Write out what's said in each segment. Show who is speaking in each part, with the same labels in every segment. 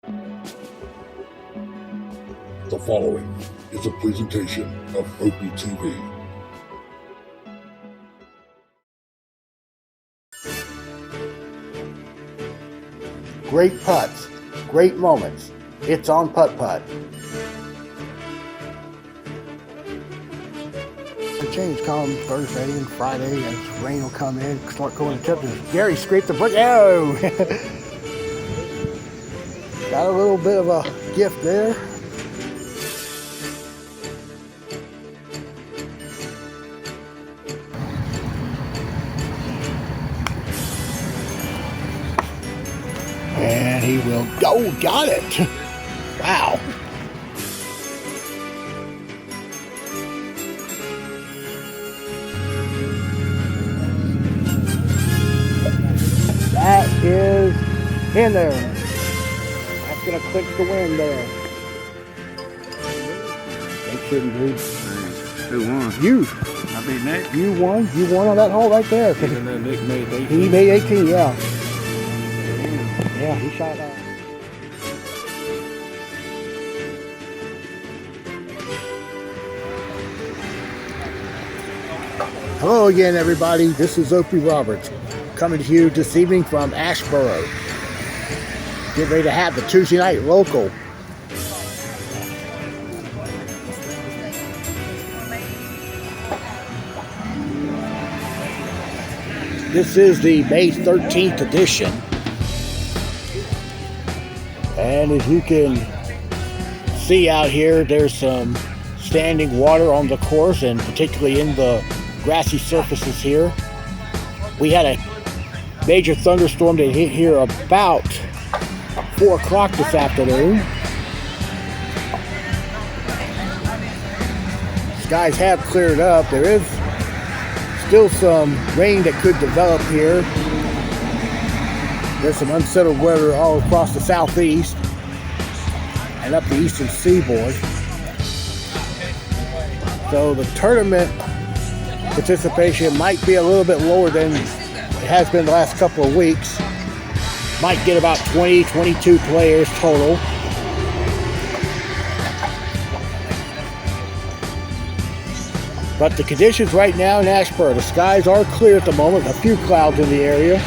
Speaker 1: The following is a presentation of OPTV.
Speaker 2: Great putts, great moments. It's on Putt-Putt. The change come Thursday and Friday as rain will come in, start going to temperatures. Gary scraped the brick. Oh! Got a little bit of a gift there. And he will go, got it. Wow. That is in there. That's going to click the wind there. They shouldn't be.
Speaker 3: Who won?
Speaker 2: You.
Speaker 3: I beat Nick.
Speaker 2: You won. You won on that hole right there.
Speaker 3: Even though Nick made 18.
Speaker 2: He made 18, yeah. Yeah, he shot out. Hello again, everybody. This is Opie Roberts coming to you this evening from ASHEBORO. Get ready to have the Tuesday night local. This is the May 13th edition. And as you can see out here, there's some standing water on the course and particularly in the grassy surfaces here. We had a major thunderstorm that hit here about 4 o'clock this afternoon. Skies have cleared up. There is still some rain that could develop here. There's some unsettled weather all across the southeast and up the eastern seaboard. So the tournament participation might be a little bit lower than it has been the last couple of weeks. Might get about 20, 22 players total. But the conditions right now in ASHEBORO, the skies are clear at the moment, a few clouds in the area.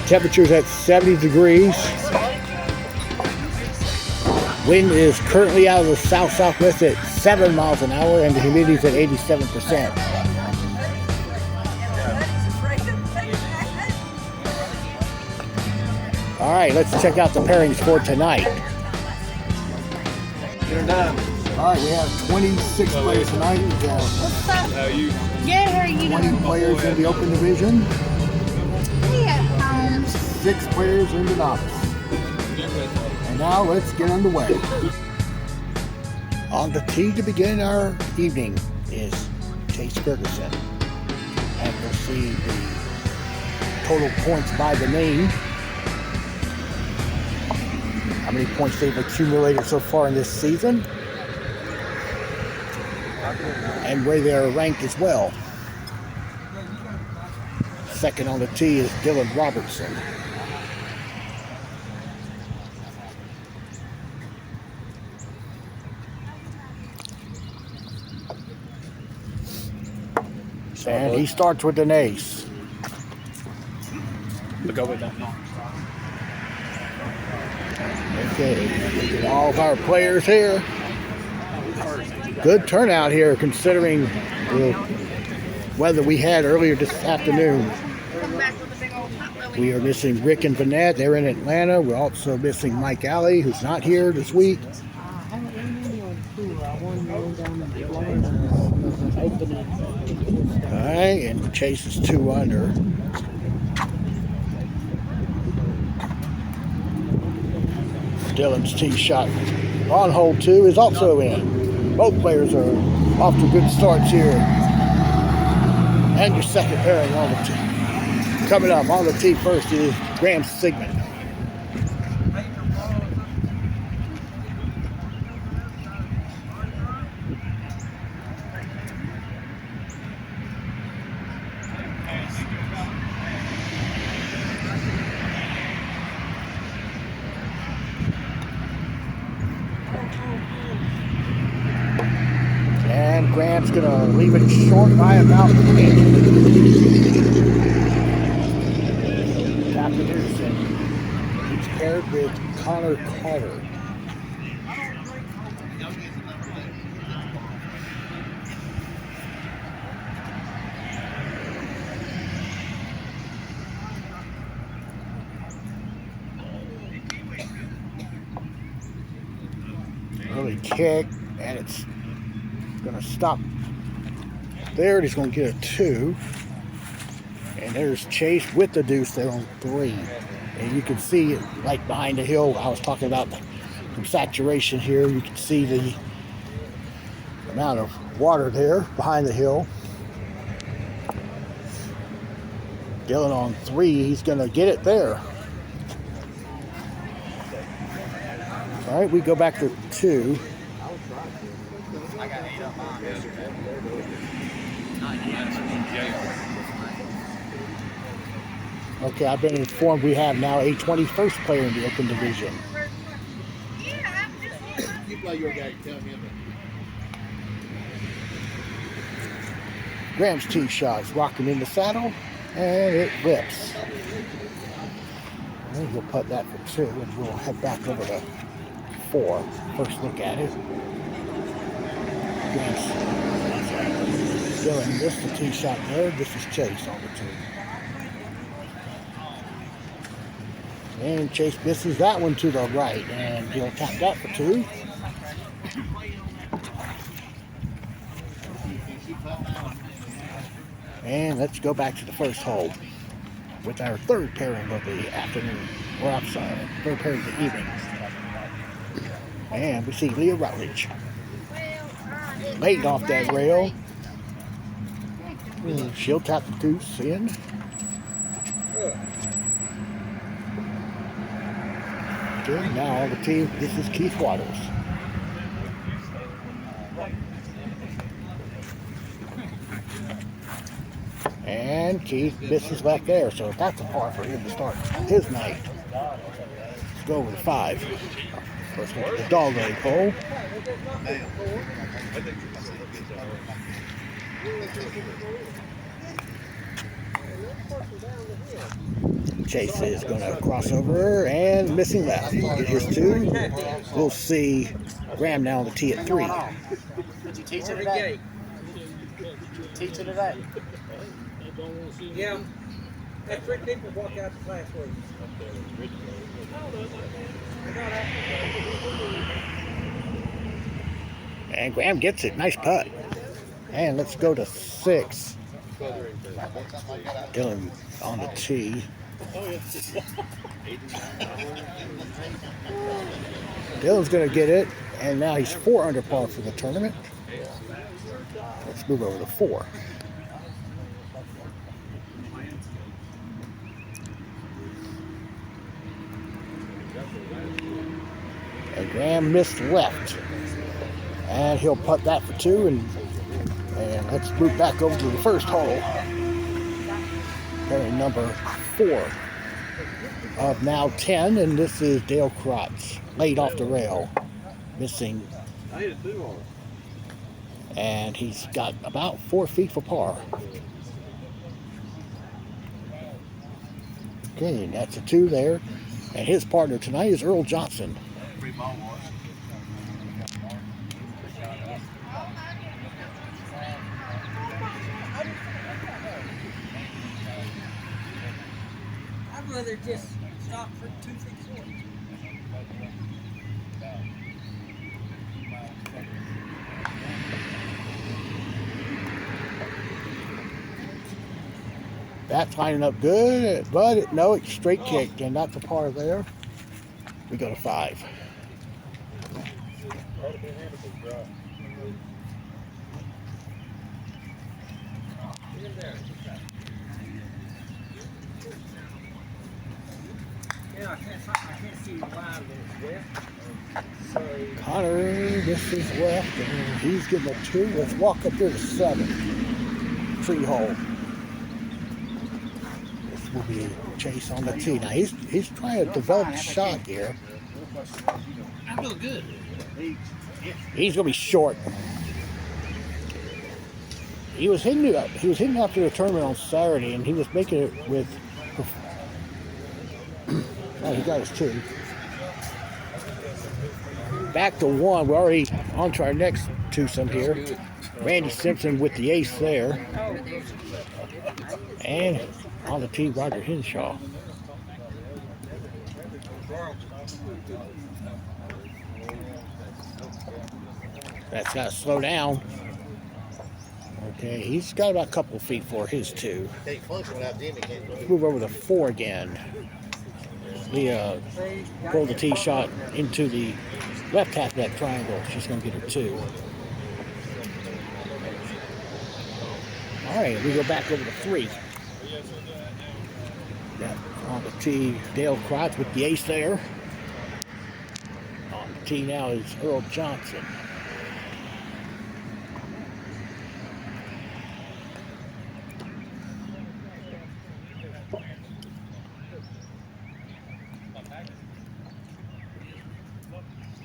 Speaker 2: Temperature's at 70 degrees. Wind is currently out of the south-southwest at 7 miles an hour and the humidity's at 87%. All right, let's check out the pairings for tonight.
Speaker 3: You're done.
Speaker 2: All right, we have 26 players tonight. We have
Speaker 3: How you?
Speaker 4: Good, how are you
Speaker 2: 20
Speaker 4: doing?
Speaker 2: players in the open division,
Speaker 4: Yeah,
Speaker 2: 6 players in the novice. And now let's get underway. On the tee to begin our evening is Chase Ferguson. And we'll see the total points by the name. How many points they've accumulated so far in this season. And where they're ranked as well. Second on the tee is Dylan Robertson. And he starts with an ace.
Speaker 3: Look over that.
Speaker 2: Okay, look at all of our players here. Good turnout here considering the weather we had earlier this afternoon. We are missing Rick and Vanette. They're in Atlanta. We're also missing Mike Alley, who's not here this week. All right, and Chase is 2 under. Dylan's tee shot on hole 2 is also in. Both players are off to good starts here. And your second pairing on the tee. Coming up on the tee first is Graham Sigmund. Graham's gonna leave it short by about an inch. Tap the deuce, and he's paired with Connor Carter. Early kick, and it's gonna stop there. He's gonna get a 2, and there's Chase with the deuce there on 3, and you can see it like behind the hill. I was talking about some saturation here. You can see the amount of water there behind the hill. Dylan on 3, he's gonna get it there. All right, we go back to 2. Okay, I've been informed we have now a 21st player in the open division. Graham's tee shot is rocking in the saddle, and it whips. And he'll putt that for 2, and we'll head back over to 4. First look at it. Dylan missed the tee shot there. This is Chase on the 2. And Chase misses that one to the right, and he'll tap that for 2. And let's go back to the first hole with our third pairing of the afternoon, or I'm sorry, third pairing of the evening. And we see Leah Rutledge laid off that rail. She'll tap the deuce in. Okay, now on the tee, this is Keith Waters. And Keith misses left there, so that's a par for him to start his night. Let's go with 5. First one to the dog leg hole. Chase is going to cross over and missing left. Get his 2. We'll see Graham now on the tee at 3.
Speaker 4: Did you teach it today? Teach it today?
Speaker 5: Yeah. That 3 people walk out the class week.
Speaker 2: And Graham gets it. Nice putt. And let's go to 6. Dylan on the tee. Dylan's going to get it. And now he's 4 under par for the tournament. Let's move over to 4. And Graham missed left. And he'll putt that for 2. And let's move back over to the first hole. Pairing number 4 of now 10. And this is Dale Krotz. Laid off the rail. Missing. And he's got about 4 feet for par. Okay, and that's a 2 there. And his partner tonight is Earl Johnson.
Speaker 5: I'd rather just stop for 2 feet short.
Speaker 2: That's lining up good, but no, it's straight kicked, and that's a par there. We go to 5.
Speaker 5: Yeah, I can't see the line there.
Speaker 2: Connor, this is left, and he's getting a 2. Let's walk up here to 7. Tree hole. This will be Chase on the tee. Now he's trying to develop a shot here.
Speaker 4: I feel good.
Speaker 2: He's gonna be short. He was hitting after the tournament on Saturday, and he was making it with. Oh, he got his 2. Back to 1. We're already on to our next twosome here. Randy Simpson with the ace there. And on the tee, Roger Henshaw. That's got to slow down. Okay, he's got about a couple of feet for his 2. Move over to 4 again. He pulled the tee shot into the left half of that triangle. She's going to get her 2. All right, we go back over to 3. Got on the tee, Dale Crotch with the ace there. On the tee now is Earl Johnson.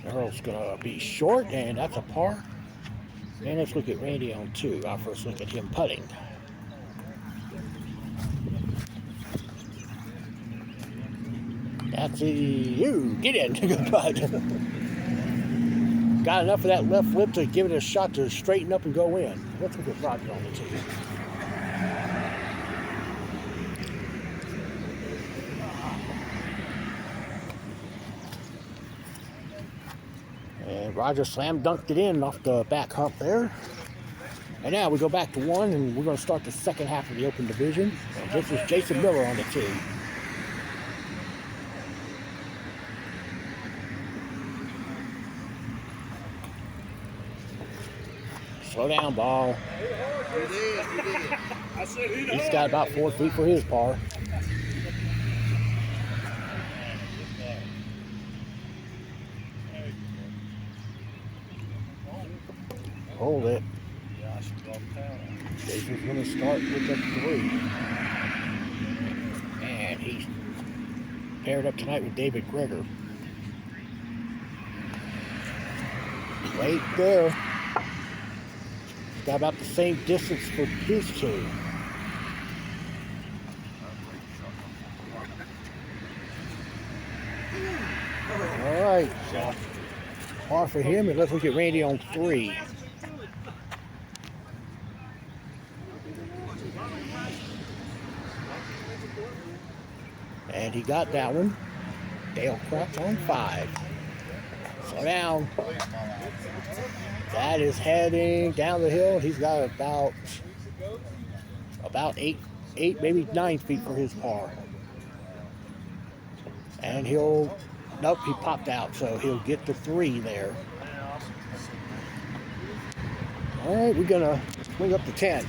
Speaker 2: Earl's gonna be short, and that's a par. And let's look at Randy on 2. Our first look at him putting. That's get in. Good putt. Got enough of that left flip to give it a shot to straighten up and go in. Let's look at Roger on the tee. And Roger slam dunked it in off the back hump there. And now we go back to 1, and we're going to start the second half of the Open Division. And this is Jason Miller on the tee. Slow down, ball. He's got about 4 feet for his par. Hold it. Jason's going to start with a 3. And he's paired up tonight with David Greger. Right there. Got about the same distance for his 2. All right. Par for him, and let's look at Randy on 3. And he got that one. Dale Crotch on 5. Slow down. That is heading down the hill. He's got about 8, maybe 9 feet for his par. And nope, he popped out, so he'll get the 3 there. All right, we're gonna swing up to 10.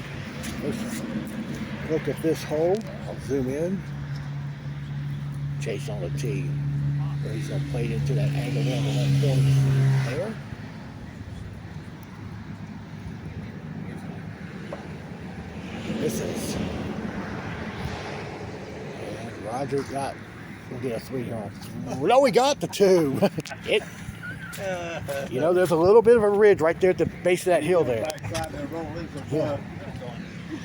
Speaker 2: Let's look at this hole. I'll zoom in. Chase on the tee. He's gonna play it into that angle there on the left corner there. Misses. And Roger we'll get a 3 here. No, we got the 2. There's a little bit of a ridge right there at the base of that hill there. Yeah.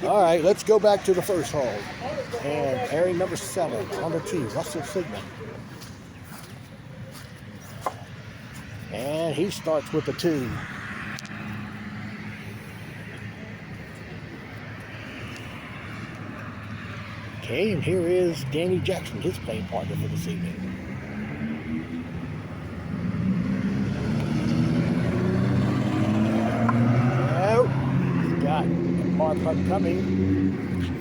Speaker 2: All right, let's go back to the first hole. And pairing number 7 on the tee, Russell Sigmund. And he starts with the 2. Okay, and here is Danny Jackson, his playing partner for this evening. Oh, he's got a par putt coming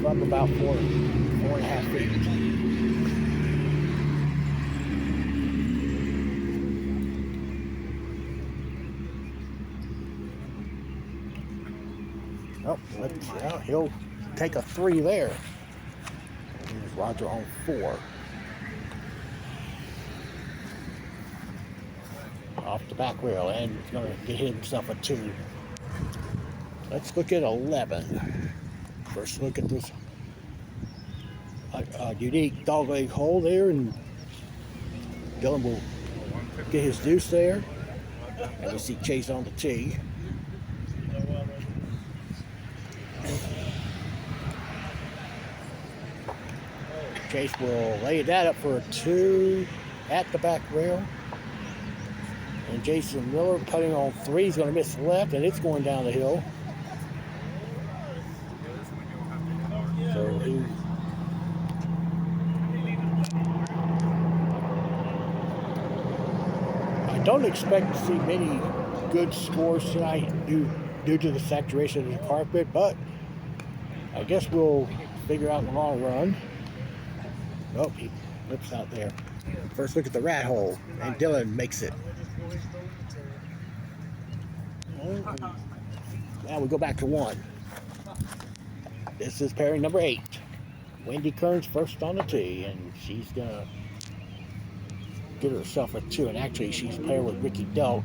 Speaker 2: from about 4.5 feet. Oh, he'll take a 3 there. Here's Roger on 4. Off the back rail, and he's going to get himself a 2. Let's look at 11. First look at this unique dogleg hole there, and Dylan will get his deuce there. And we see Chase on the tee. Chase will lay that up for a 2 at the back rail. And Jason Miller putting on 3. He's going to miss left, and it's going down the hill. So I don't expect to see many good scores tonight due to the saturation of the carpet, but I guess we'll figure out in the long run. Oh, he flips out there. First look at the rat hole, and Dylan makes it. Now we go back to 1. This is pairing number 8. Wendy Kearns first on the tee, and she's gonna get herself a 2. And actually, she's paired with Ricky Delk,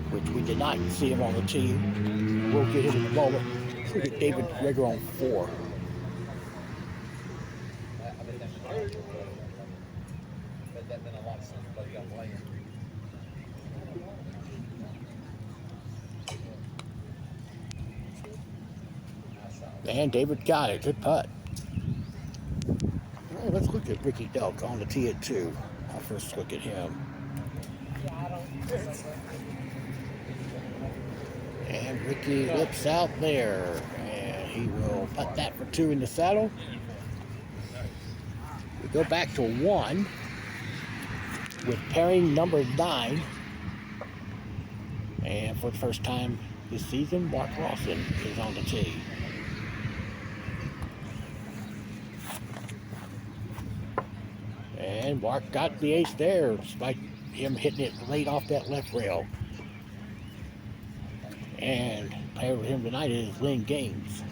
Speaker 2: which we did not see him on the tee. We'll get him in a moment. Let's look at David Greger on 4. And David got it. Good putt. All right, let's look at Ricky Delk on the tee at 2. I'll first look at him. And Ricky lips out there. And he will putt that for 2 in the saddle. We go back to 1 with pairing number 9. And for the first time this season, Mark Lawson is on the tee. And Mark got the ace there, despite him hitting it late off that left rail. And paired with him tonight is Lynn Gaines.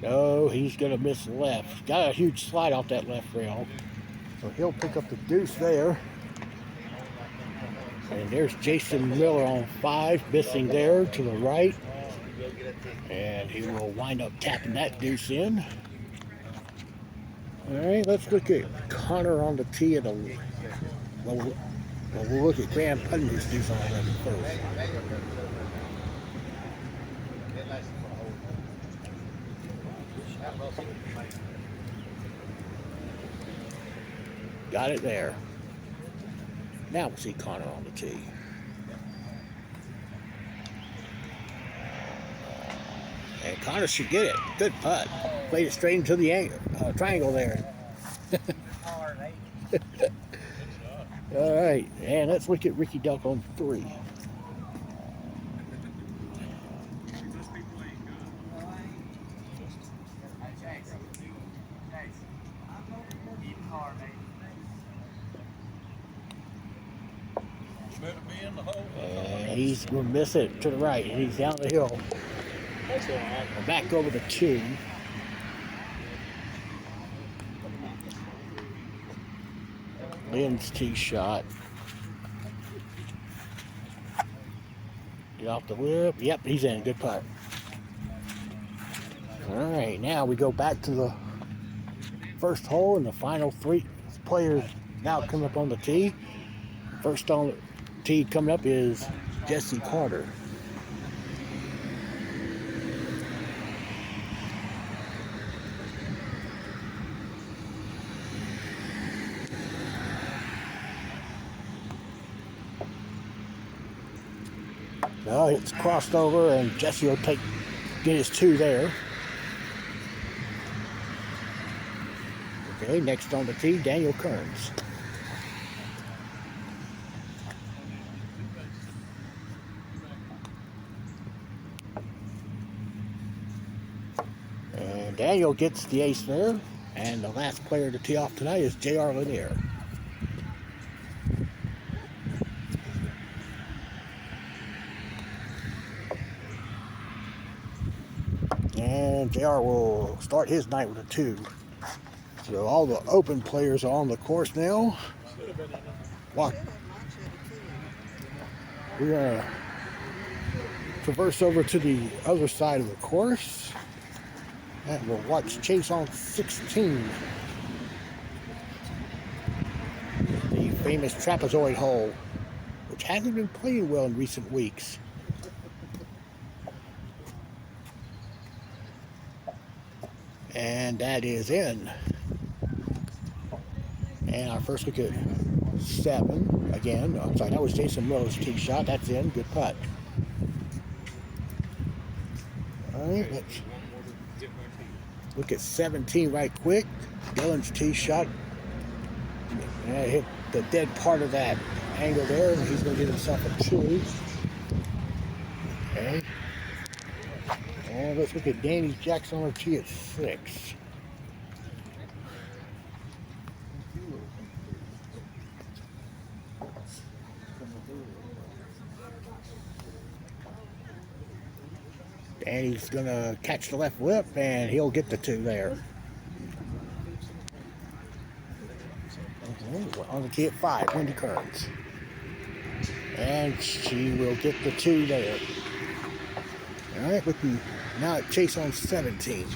Speaker 2: No, he's going to miss left. Got a huge slide off that left rail. So he'll pick up the deuce there. And there's Jason Miller on 5, missing there to the right. And he will wind up tapping that deuce in. All right, let's look at Connor on the tee of the... Well, we'll look at Graham putting his deuce on 11 first. Got it there. Now we'll see Connor on the tee. And Connor should get it. Good putt. Played it straight into the triangle there. All right, and let's look at Ricky Delk on 3. And he's going to miss it to the right, and he's down the hill. Back over to 2. Lynn's tee shot. Get off the lip. Yep, he's in. Good putt. All right, now we go back to the first hole, and the final 3 players now come up on the tee. First on the tee coming up is Jesse Carter. Well, it's crossed over, and Jesse will get his 2 there. Okay, next on the tee, Daniel Kearns. And Daniel gets the ace there, and the last player to tee off tonight is J.R. Lanier. And JR will start his night with a 2. So all the open players are on the course now. We're going to traverse over to the other side of the course. And we'll watch Chase on 16. The famous trapezoid hole, which hasn't been playing well in recent weeks. And that is in. And our first look at 7 again. I'm sorry, that was Jason Miller's tee shot. That's in. Good putt. All right, let's look at 17 right quick. Dylan's tee shot. And hit the dead part of that angle there, and he's going to get himself a 2. Okay. And let's look at Danny Jackson on the tee at 6. Danny's going to catch the left lip, and he'll get the 2 there. On the tee at 5, Wendy Kearns. And she will get the 2 there. All right, looking now at Chase on 17.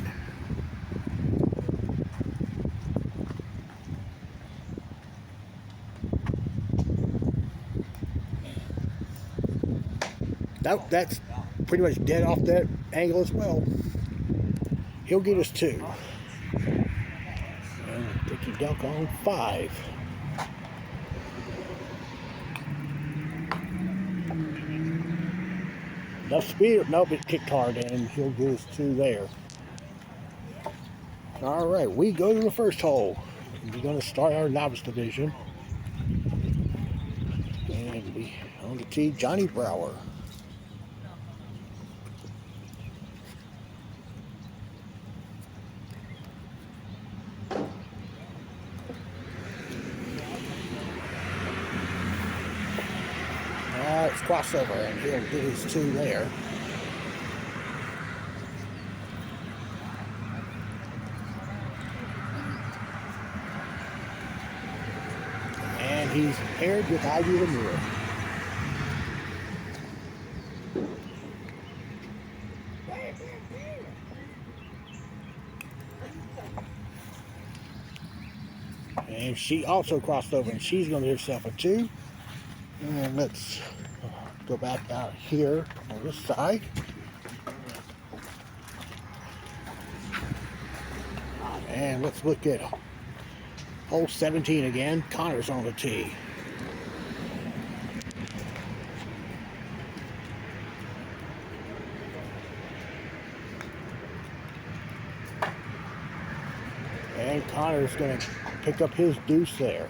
Speaker 2: That's pretty much dead off that angle as well. He'll get us 2. And Dickie Duck on 5. Enough speed? Nope, it kicked hard, and he'll get us 2 there. All right, we go to the first hole. We're going to start our novice division. And we on the tee, Johnny Brower. It's crossover, and he'll get his 2 there. And he's paired with Ivy Lemire. And she also crossed over, and she's going to get herself a 2. And let's go back out here on this side. And let's look at hole 17 again. Connor's on the tee. And Connor's going to pick up his deuce there.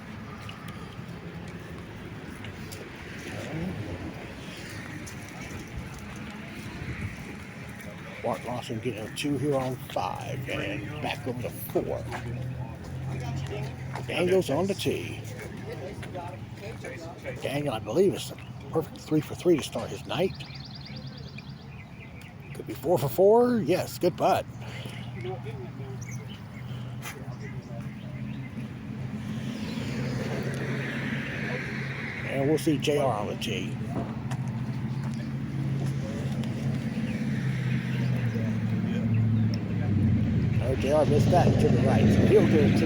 Speaker 2: Bart Lawson getting a 2 here on 5, and back over to 4. Daniel's on the tee. Daniel, I believe, is the perfect 3 for 3 to start his night. Could be 4 for 4. Yes, good putt. And we'll see JR on the tee. JR missed that to the right, so he'll get a 2.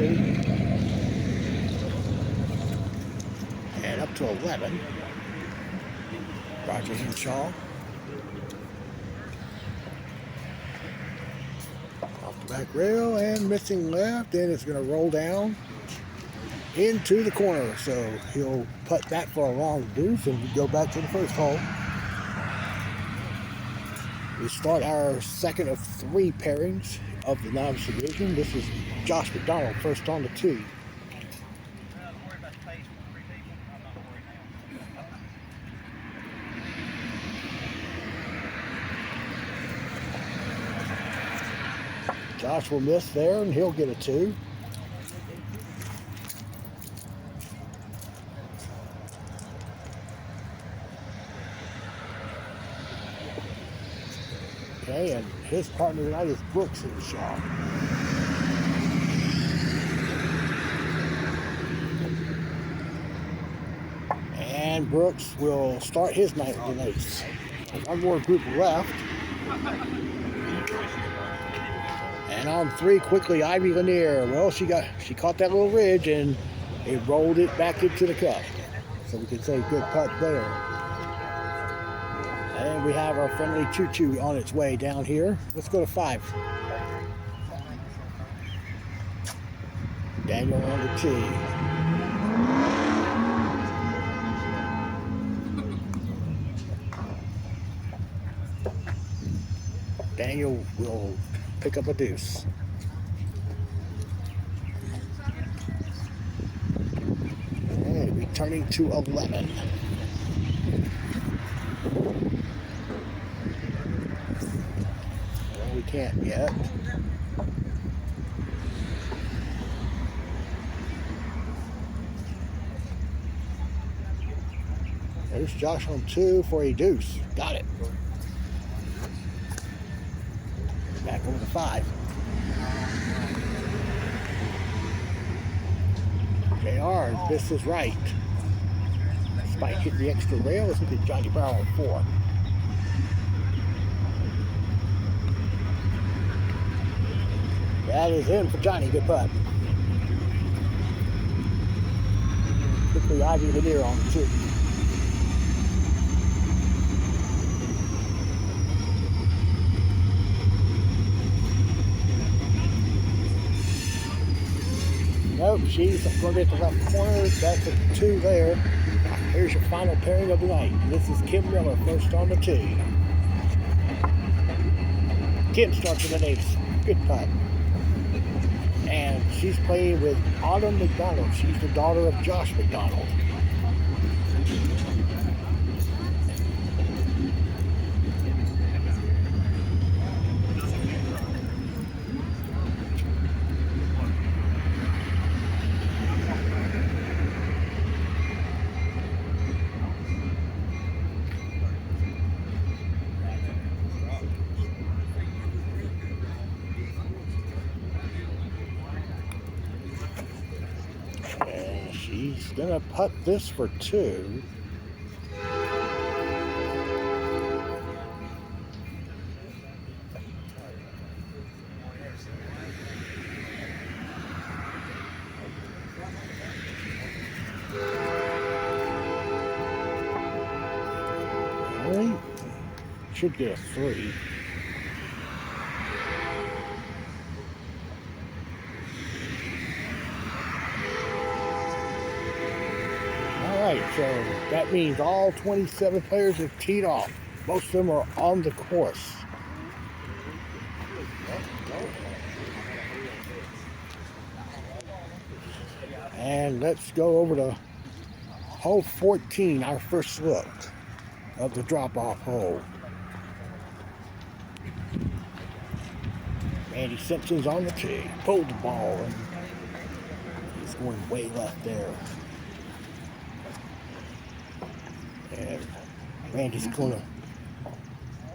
Speaker 2: And up to 11. Roger Henshaw. Off the back rail and missing left, and it's going to roll down into the corner. So he'll putt that for a long deuce, and we go back to the first hole. We start our second of 3 pairings of the novice division. This is Josh McDonald first on the tee. Josh will miss there, and he'll get a 2. Okay, and his partner tonight is Brooks Henshaw. And Brooks will start his night with an ace. One more group left. And on 3 quickly, Ivy Lanier. Well, she caught that little ridge, and It rolled it back into the cup. So we can say good putt there. And we have our friendly choo-choo on its way down here. Let's go to 5. Daniel on the tee. Daniel will pick up a deuce. Okay, returning to 11. Well, we can't yet. There's Josh on 2 for a deuce. Got it. Back over to 5. JR, this is right. Despite hitting the extra rail, let's look at Johnny Brown on 4. That is in for Johnny. Good putt. Quickly, Ivy Lanier on 2. Nope, she's going to get the left corner. That's a 2 there. Here's your final pairing of the night. This is Kim Miller, first on the tee. Kim starts with an ace. Good putt. And she's playing with Autumn McDonald. She's the daughter of Josh McDonald. She's gonna putt this for 2. Alright. Should get a 3. So that means all 27 players have teed off. Most of them are on the course. And let's go over to hole 14, our first look of the drop-off hole. Randy Simpson's on the tee. Pulled the ball and he's going way left there. And Randy's going to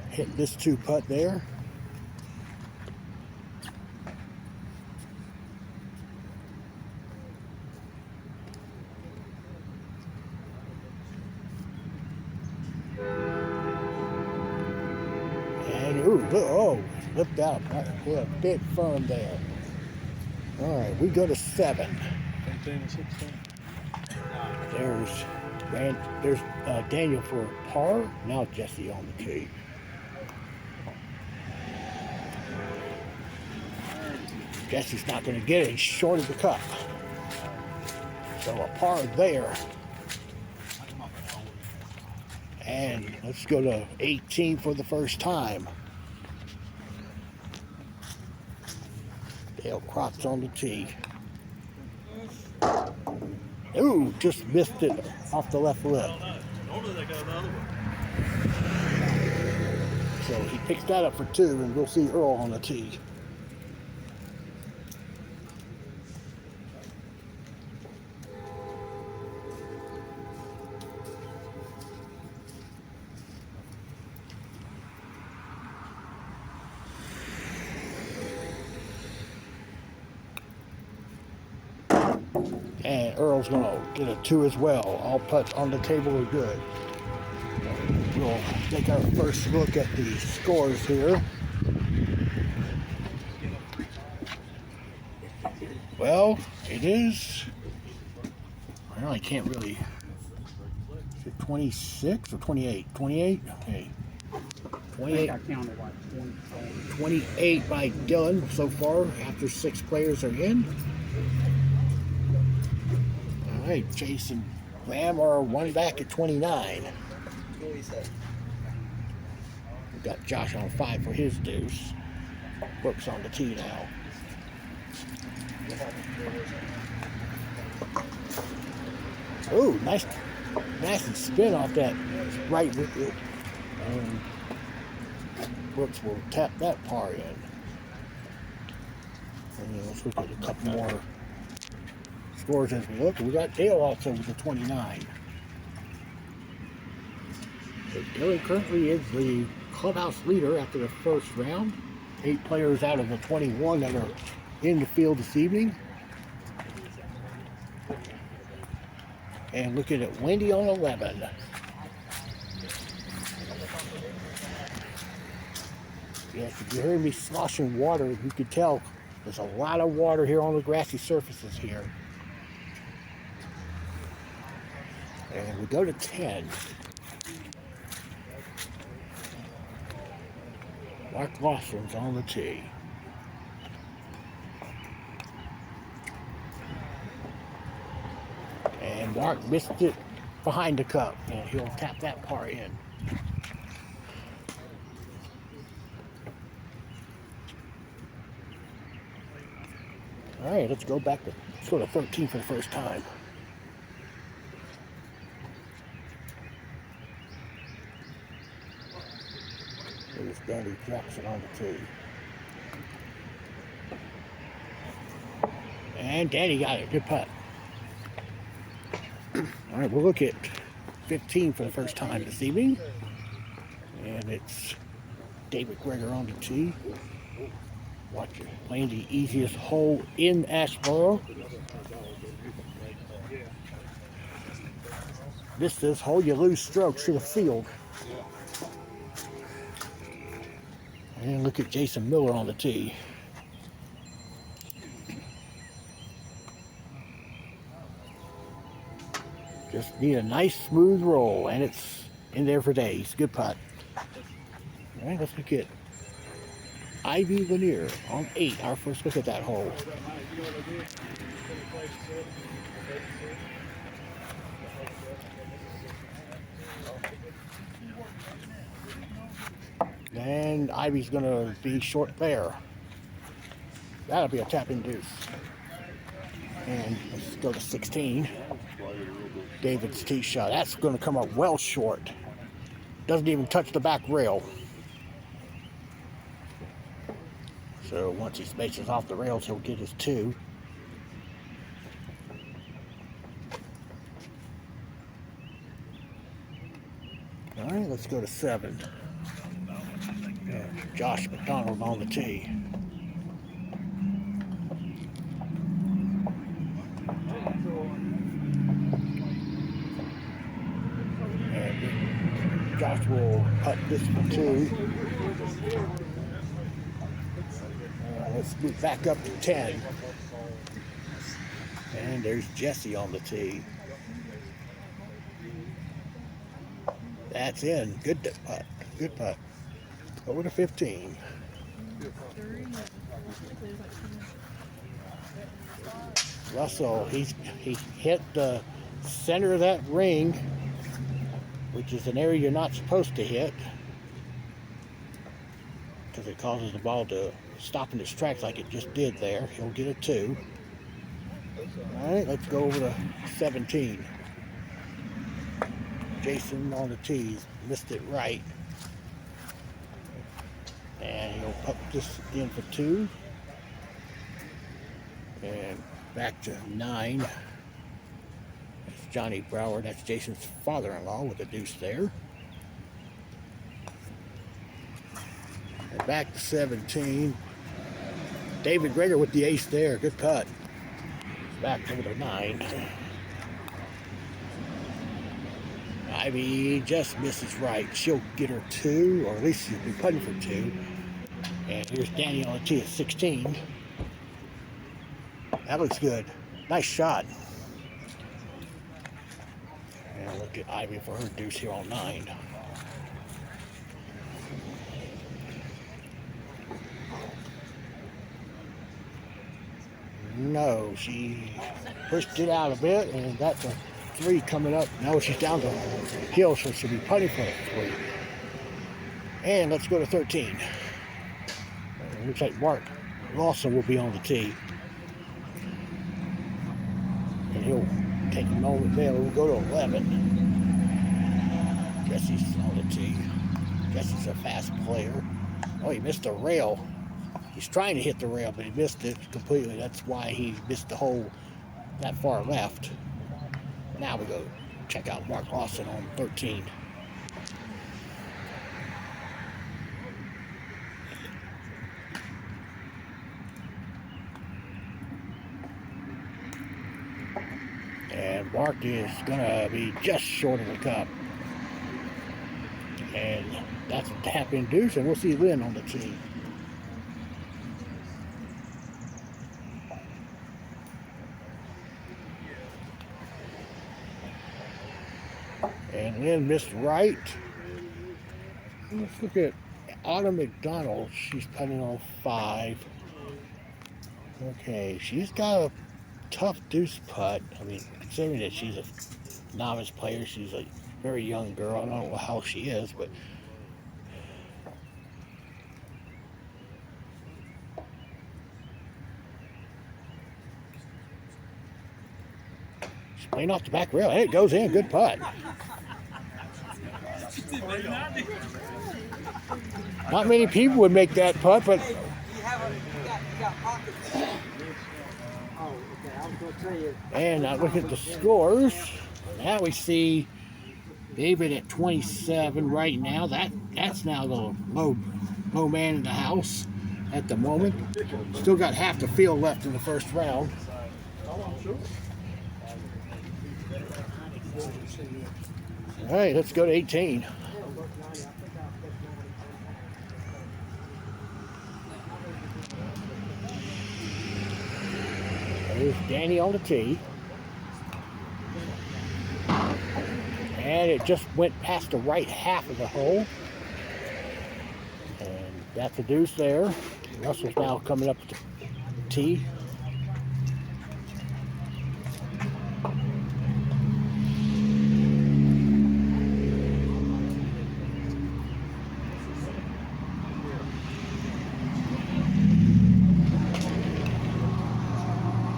Speaker 2: hit this 2 putt there. And flipped out. Yeah, a bit firm there. All right, we go to 7.
Speaker 3: 15 and 16.
Speaker 2: There's Daniel for par. Now Jesse on the tee. Jesse's not going to get it. He's short of the cup. So a par there. And let's go to 18 for the first time. Dale Crocs on the tee. Ooh, just missed it off the left lip. So he picks that up for 2, and we'll see Earl on the tee. And Earl's going to get a 2 as well. All putts on the table are good. We'll take our first look at the scores here. Well, it is Well, I can't really. Is it 26 or 28? 28? Okay. 28.
Speaker 3: I counted like 20.
Speaker 2: 28 by Dylan so far after 6 players are in. All right, Jason Lamb are 1 back at 29. We've got Josh on 5 for his deuce. Brooks on the tee now. Oh, nice spin off that right wicket. And Brooks will tap that par in. And let's look at a couple more scores as we look. We got Dale also with the 29. So Dylan currently is the clubhouse leader after the first round. 8 players out of the 21 that are in the field this evening. And looking at Wendy on 11. Yes, if you heard me sloshing water, you could tell there's a lot of water here on the grassy surfaces here. And we go to 10. Mark Lawson's on the tee. And Mark missed it behind the cup, and he'll tap that par in. All right, let's go back to sort of 13 for the first time. There's Danny Jackson on the tee. And Danny got it. Good putt. All right, we'll look at 15 for the first time this evening. And it's David Greger on the tee. Watch it. Playing the easiest hole in Asheboro. This is hole you lose strokes to the field. And look at Jason Miller on the tee. Just need a nice smooth roll, and it's in there for days. Good putt. All right, let's look at Ivy Lanier on 8. Our first look at that hole. And Ivy's going to be short there. That'll be a tapping deuce. And let's go to 16. David's tee shot. That's going to come up well short. Doesn't even touch the back rail. So once he spaces off the rails, he'll get his 2. All right, let's go to 7. Josh McDonald on the tee. And Josh will putt this for 2. Let's move back up to 10. And there's Jesse on the tee. That's in. Good putt. Good putt. Over to 15. Russell, he hit the center of that ring, which is an area you're not supposed to hit, because it causes the ball to stop in its tracks like it just did there. He'll get a 2. All right, let's go over to 17. Jason on the tee, missed it right. And he'll put this in for 2. And back to 9. That's Johnny Brower. That's Jason's father-in-law with a deuce there. And back to 17. David Greger with the ace there. Good putt. Back over to 9. Ivy just misses right. She'll get her 2, or at least she'll be putting for 2. And here's Danny on the tee at 16. That looks good. Nice shot. And look at Ivy for her deuce here on 9. No, she pushed it out a bit, and that's a 3 coming up. No, she's down to hill, so she'll be putting for a 3. And let's go to 13. Looks like Mark Lawson will be on the tee. And he'll take a moment there. We'll go to 11. Jesse's on the tee. Jesse's a fast player. Oh, he missed a rail. He's trying to hit the rail, but he missed it completely. That's why he missed the hole that far left. Now we go check out Mark Lawson on 13. And Mark is going to be just short of the cup. And that's a tap in deuce, and we'll see Lynn on the tee. And Lynn missed right. Let's look at Autumn McDonald. She's putting on 5. Okay, she's got a tough deuce putt. I mean, considering that she's a novice player, she's a very young girl. I don't know how she is, but she's playing off the back rail, and it goes in. Good putt. Not many people would make that putt, but
Speaker 5: You got pockets. Oh, okay. I was going to tell you.
Speaker 2: and I look at the scores. Now we see David at 27 right now. That's now the low man in the house at the moment. Still got half the field left in the first round. All right, let's go to 18. There's Danny on the tee. And it just went past the right half of the hole. And that's a deuce there. Russell's now coming up to the tee.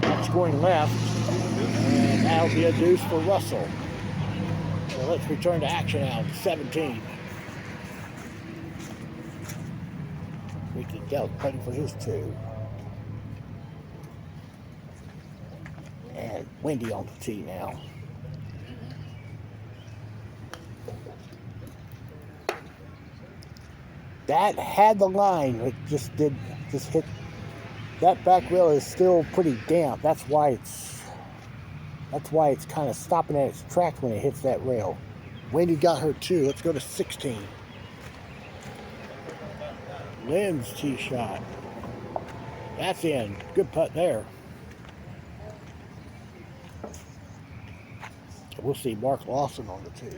Speaker 2: That's going left. And that'll be a deuce for Russell. So let's return to action now. 17. Ricky Dell putting for his 2. And Wendy on the tee now. That had the line. It just hit. That back rail is still pretty damp. That's why it's kind of stopping at its tracks when it hits that rail. Wendy got her 2. Let's go to 16. Lynn's tee shot. That's in. Good putt there. We'll see Mark Lawson on the tee.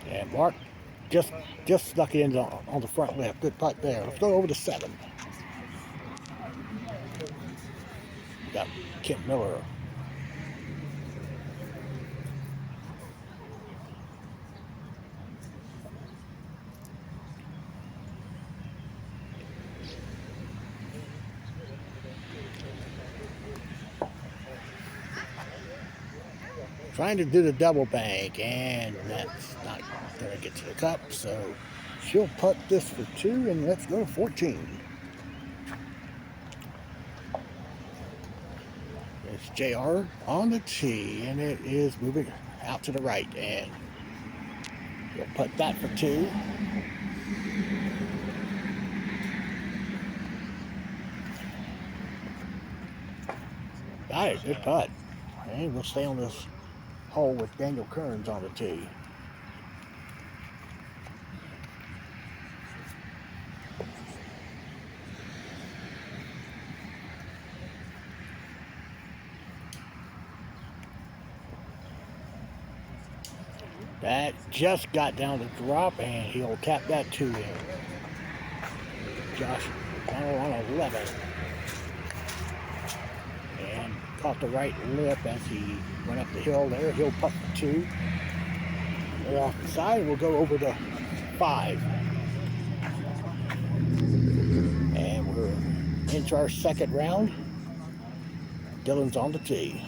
Speaker 2: And Mark just snuck it in on the front left. Good putt there. Let's go over to 7. Got Kim Miller. Trying to do the double bank, and that's not going to get to the cup, so she'll putt this for 2, and let's go to 14. It's JR on the tee, and it is moving out to the right, and he'll putt that for 2. Got it, good putt. And we'll stay on this hole with Daniel Kearns on the tee. That just got down to drop, and he'll tap that 2 in. Josh Donald on 11. And caught the right lip as he went up the hill there. He'll putt the 2. We're off the side. We'll go over to 5. And we're into our second round. Dylan's on the tee.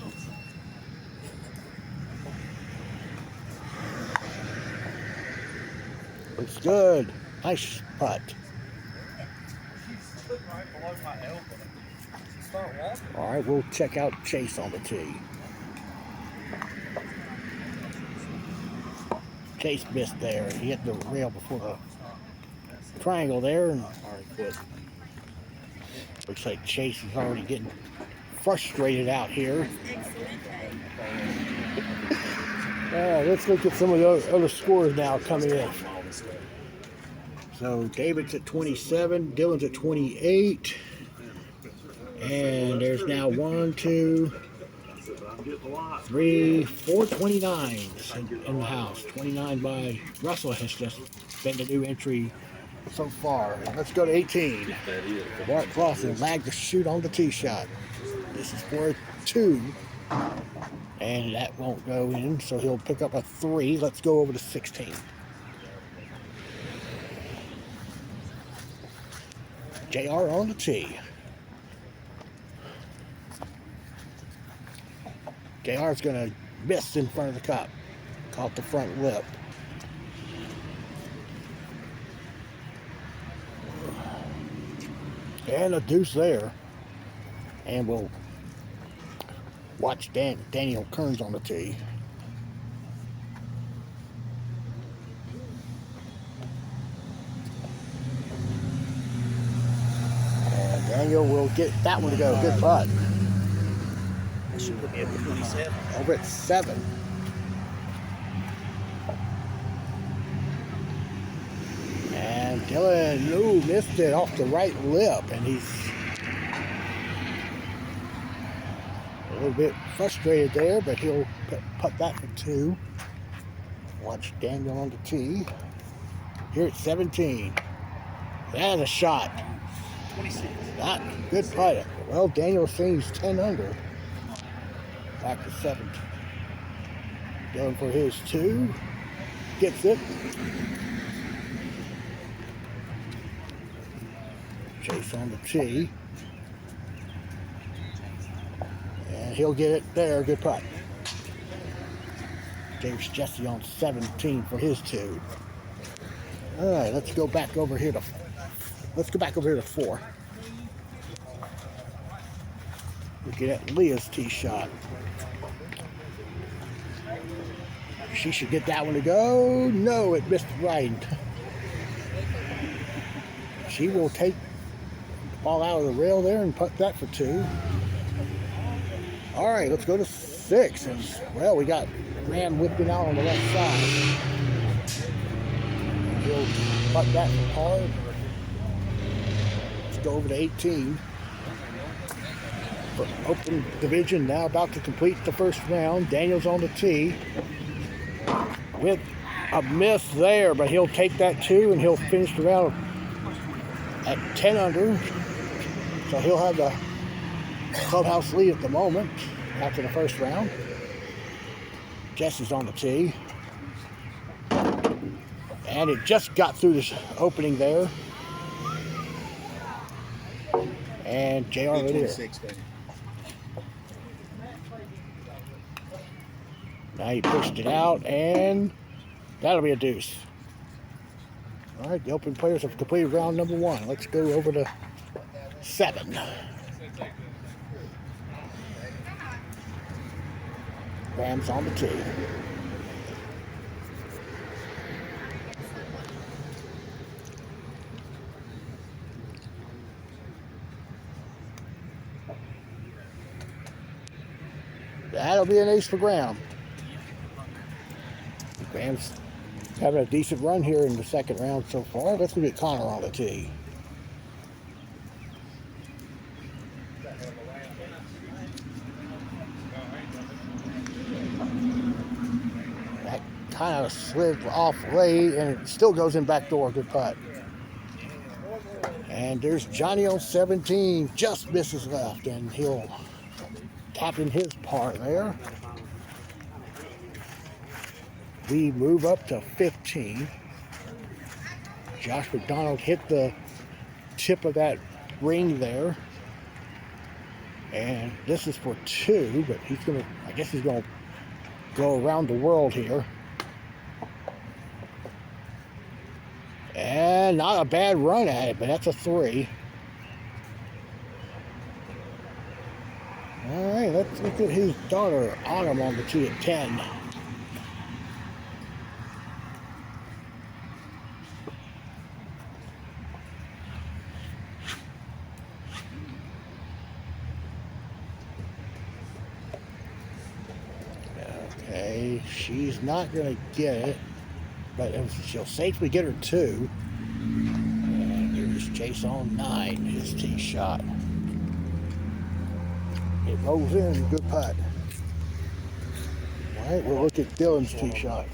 Speaker 2: Looks good. Nice putt. All right, we'll check out Chase on the tee. Chase missed there. He hit the rail before the triangle there. And looks like Chase is already getting frustrated out here. Let's look at some of the other scores now coming in. So David's at 27, Dylan's at 28, and there's now 1, 2, 3, 4 29s in the house. 29 by Russell has just been the new entry so far. Let's go to 18. Bart Clausen lagged the shoot on the tee shot. This is for a 2, and that won't go in, so he'll pick up a 3. Let's go over to 16. JR on the tee. JR's going to miss in front of the cup. Caught the front lip. And a deuce there. And we'll watch Daniel Kearns on the tee. And Daniel will get that one to go. Good putt.
Speaker 4: That should put me up to 27.
Speaker 2: Over at 7. And Dylan, missed it off the right lip, and he's a little bit frustrated there, but he'll putt that for 2. Watch Daniel on the tee. Here at 17. That's a shot.
Speaker 4: 26.
Speaker 2: Not good putt. Well, Daniel's saying he's 10 under. Back to 7. Dylan for his 2. Gets it. Chase on the tee. And he'll get it there. Good putt. James Jesse on 17 for his 2. All right, let's go back over here to 4. Looking at Leah's tee shot. She should get that one to go. No, it missed right. She will take the ball out of the rail there and putt that for 2. All right, let's go to 6. And, well, we got Graham whipping out on the left side. He'll putt that for par. Let's go over to 18. For open division, now about to complete the first round. Daniel's on the tee with a miss there, but he'll take that 2 and he'll finish the round at 10 under. So he'll have the clubhouse lead at the moment after the first round. Jess is on the tee. And it just got through this opening there. And JR right here. Now he pushed it out, and that'll be a deuce. All right, the open players have completed round number 1. Let's go over to 7. Rams on the tee. That'll be an ace for Graham. Graham's having a decent run here in the second round so far. Let's look at Connor on the tee. That kind of slid off late, and it still goes in back door. Good putt. And there's Johnny on 17, just misses left, and he'll tap in his par there. We move up to 15. Josh McDonald hit the tip of that ring there. And this is for 2, but I guess he's gonna go around the world here. And not a bad run at it, but that's a 3. All right, let's look at his daughter, Autumn, on the tee at 10. Okay, she's not going to get it, but she'll safely get her 2. And here's Chase on 9, his tee shot. It rolls in, good putt. All right, we'll look at Dylan's tee shot.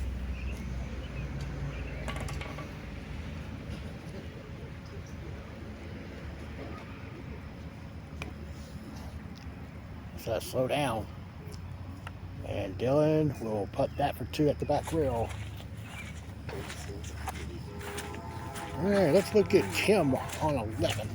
Speaker 2: So slow down. And Dylan will putt that for 2 at the back rail. All right, let's look at Tim on 11.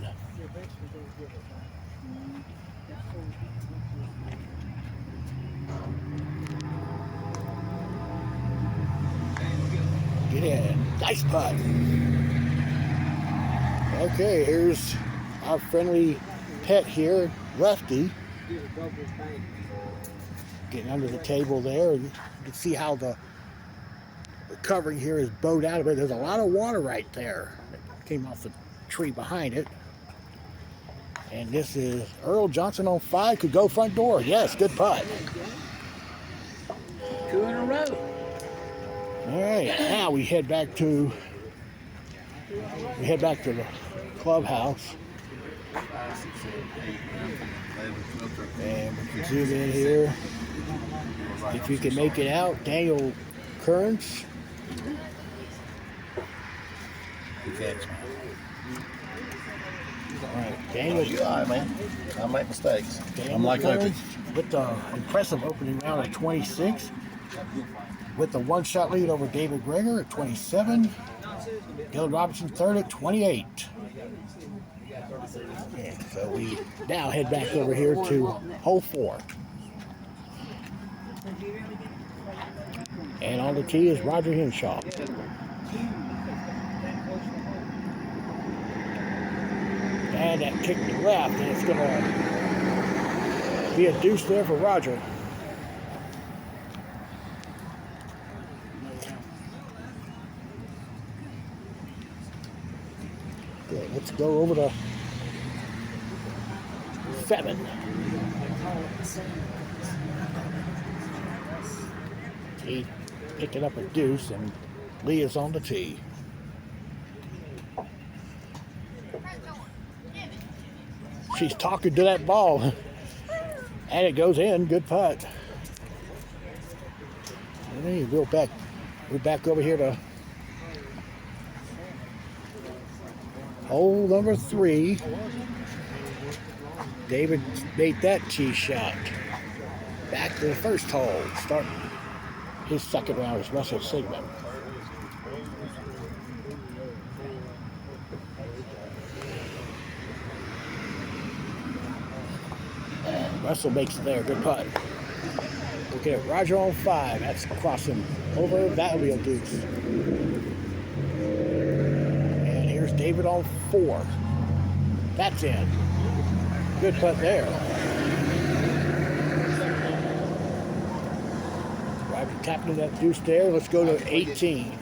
Speaker 2: Get in. Nice putt. Okay, here's our friendly pet here, Lefty. Getting under the table there. You can see how the covering here is bowed out of it. There's a lot of water right there that came off the tree behind it. And this is Earl Johnson on 5. Could go front door. Yes, good putt.
Speaker 4: 2 in a row.
Speaker 2: All right, now we head back to the clubhouse. And we can zoom in here. If you can make it out, Daniel Kearns.
Speaker 6: Good catch, man.
Speaker 2: All right, Daniel.
Speaker 6: You all right, man. I make mistakes.
Speaker 2: Daniel
Speaker 6: I'm like Opie.
Speaker 2: Kearns with the impressive opening round of 26. With the 1-shot lead over David Greger at 27. Dylan Robinson third at 28. And so we now head back over here to hole 4. And on the tee is Roger Henshaw. And that kick to left, and it's going to be a deuce there for Roger. Okay, let's go over to 7. He picking up a deuce, and Lee is on the tee. She's talking to that ball, and it goes in. Good putt. Hey, we're back over here to hole number 3. David made that tee shot. Back to the first hole. Start his second round is Russell Sigmund. Russell makes it there. Good putt. Look at Roger on 5. That's crossing over. That'll be a deuce. And here's David on 4. That's in. Good putt there. Roger tapping that deuce there. Let's go to 18.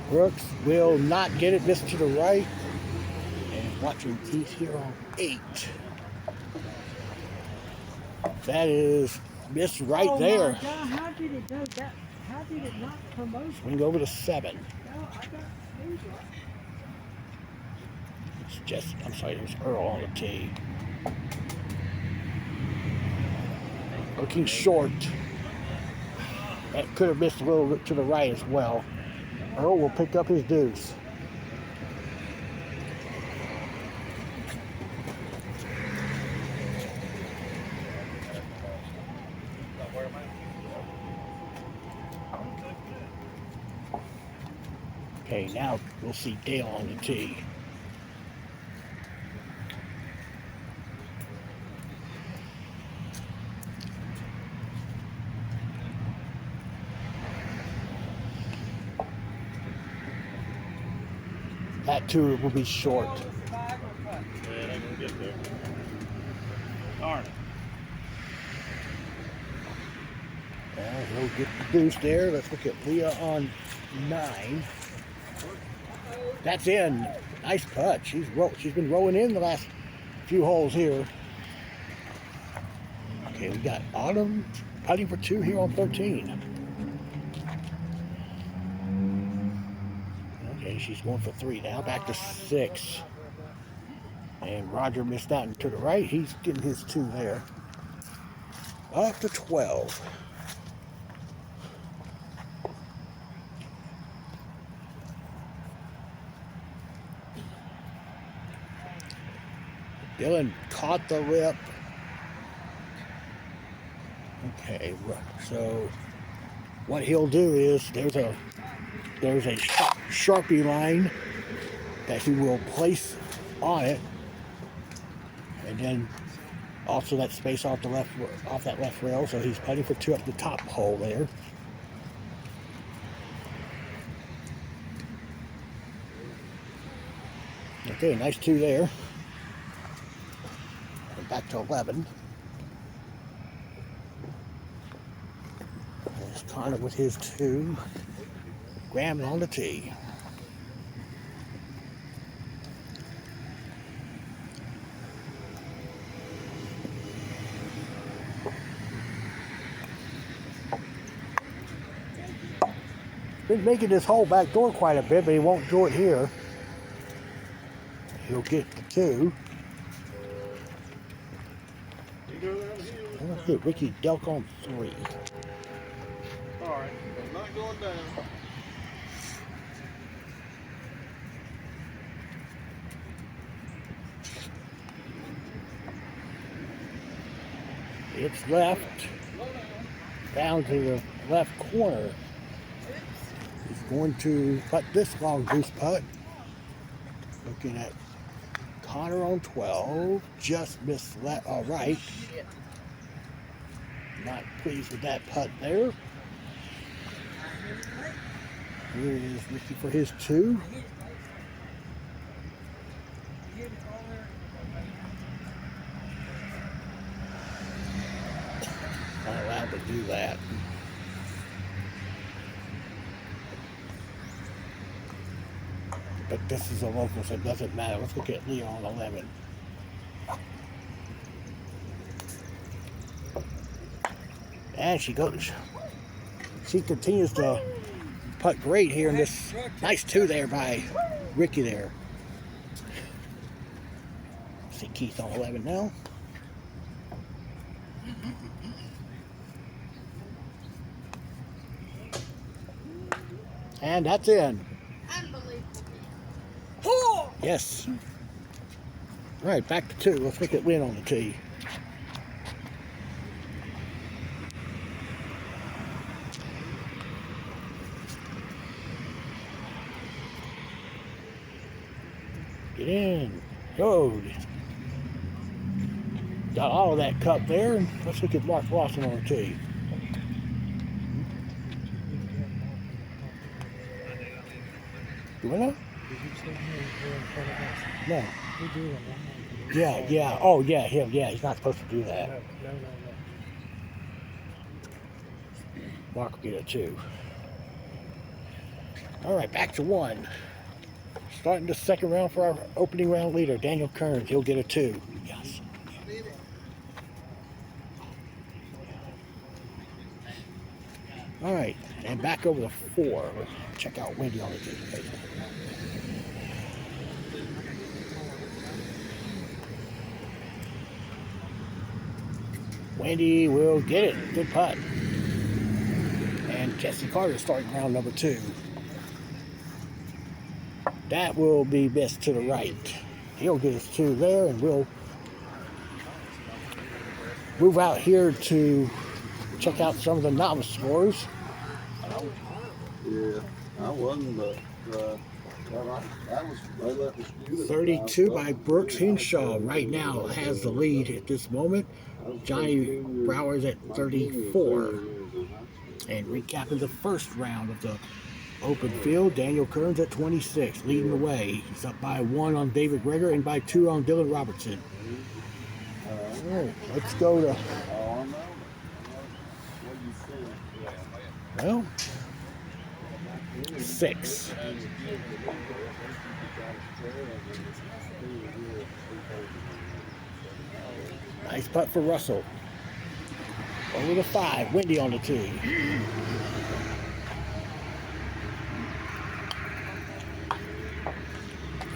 Speaker 2: Brooks will not get it. This to the right. And watching Keith here on 8. That is missed right there.
Speaker 5: My God, how did it do that? How did it not come over?
Speaker 2: Swing over to 7.
Speaker 5: No, I got these right.
Speaker 2: It's just, I'm sorry, there's Earl on the tee. Looking short. That could have missed a little bit to the right as well. Earl will pick up his deuce. Okay, now we'll see Dale on the tee. That too will be short.
Speaker 3: Darn it.
Speaker 2: Well, he'll get the deuce there. Let's look at Leah on 9. That's in. Nice putt. She's been rolling in the last few holes here. Okay, we got Autumn putting for 2 here on 13. Okay, she's going for 3 now. Back to 6. And Roger missed out and to the right. He's getting his 2 there. Up to 12. Dylan caught the lip. Okay, so what he'll do is there's a Sharpie line that he will place on it, and then also that space off that left rail. So he's putting for 2 up the top hole there. Okay, nice 2 there. Back to 11. There's Connor with his 2. Graham on the tee. Been making this whole back door quite a bit, but he won't do it here. He'll get the 2. Let's get Ricky Delk on 3.
Speaker 3: Alright, I'm not going down.
Speaker 2: It's left, down to the left corner. He's going to putt this long goose putt. Looking at Connor on 12, just missed right. Not pleased with that putt there. Here is Ricky for his 2. Not allowed to do that. But this is a local, so it doesn't matter. Let's look at Leo on 11. And she goes. She continues to putt great here in this nice 2 there by Ricky there. See Keith on 11 now. And that's in. Yes. All right, back to 2. Let's look at Lynn on the tee. Get in. Go. Got all of that cup there. Let's look at Mark Lawson on the tee. Do we know? No. Yeah. Oh, yeah, him. Yeah, he's not supposed to do that.
Speaker 5: No.
Speaker 2: Mark will get a 2. All right, back to 1. Starting the second round for our opening round leader, Daniel Kearns. He'll get a 2. Yes. All right, and back over to 4. Let's check out Wendy on the tee. Wendy will get it. Good putt. And Jesse Carter starting round number 2. That will be missed to the right. He'll get his 2 there, and we'll move out here to check out some of the novice scores.
Speaker 3: Yeah, I wasn't, but that was they let the students
Speaker 2: 32 by Brooks Henshaw right now has the lead at this moment. Johnny Brower's at 34. And recapping the first round of the open field, Daniel Kearns at 26, leading the way. He's up by 1 on David Greger and by 2 on Dylan Robertson. All right, let's go to, well, 6. Nice putt for Russell. Over the 5, Wendy on the tee.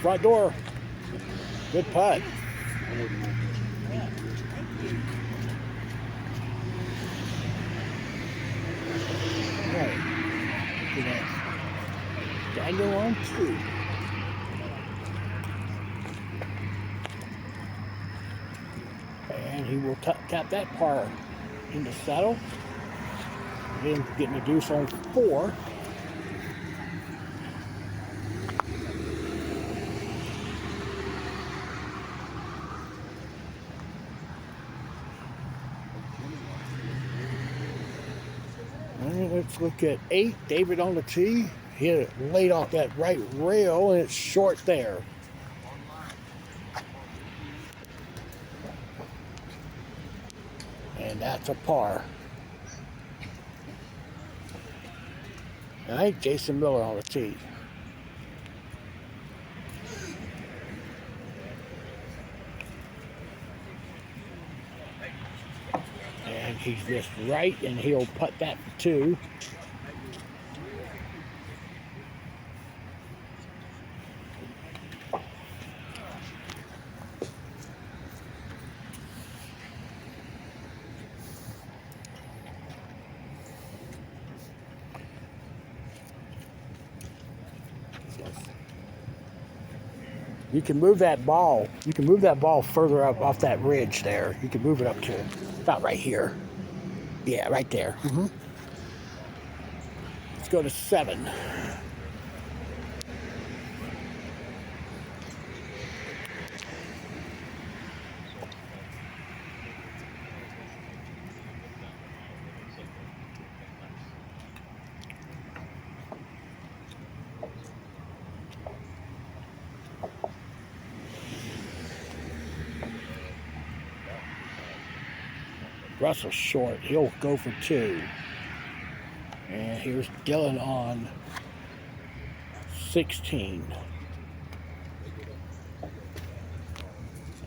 Speaker 2: Front door. Good putt. All right. Look at that. Daniel on 2. And he will tap that par in the saddle. Then getting a deuce on 4. And let's look at 8. David on the tee. He had it laid off that right rail, and it's short there. And that's a par. All right, Jason Miller on the tee. And he's just right, and he'll putt that for 2. You can move that ball. You can move that ball further up off that ridge there. You can move it up to about right here. Yeah, right there. Let's go to 7. Russell short. He'll go for 2. And here's Dylan on 16.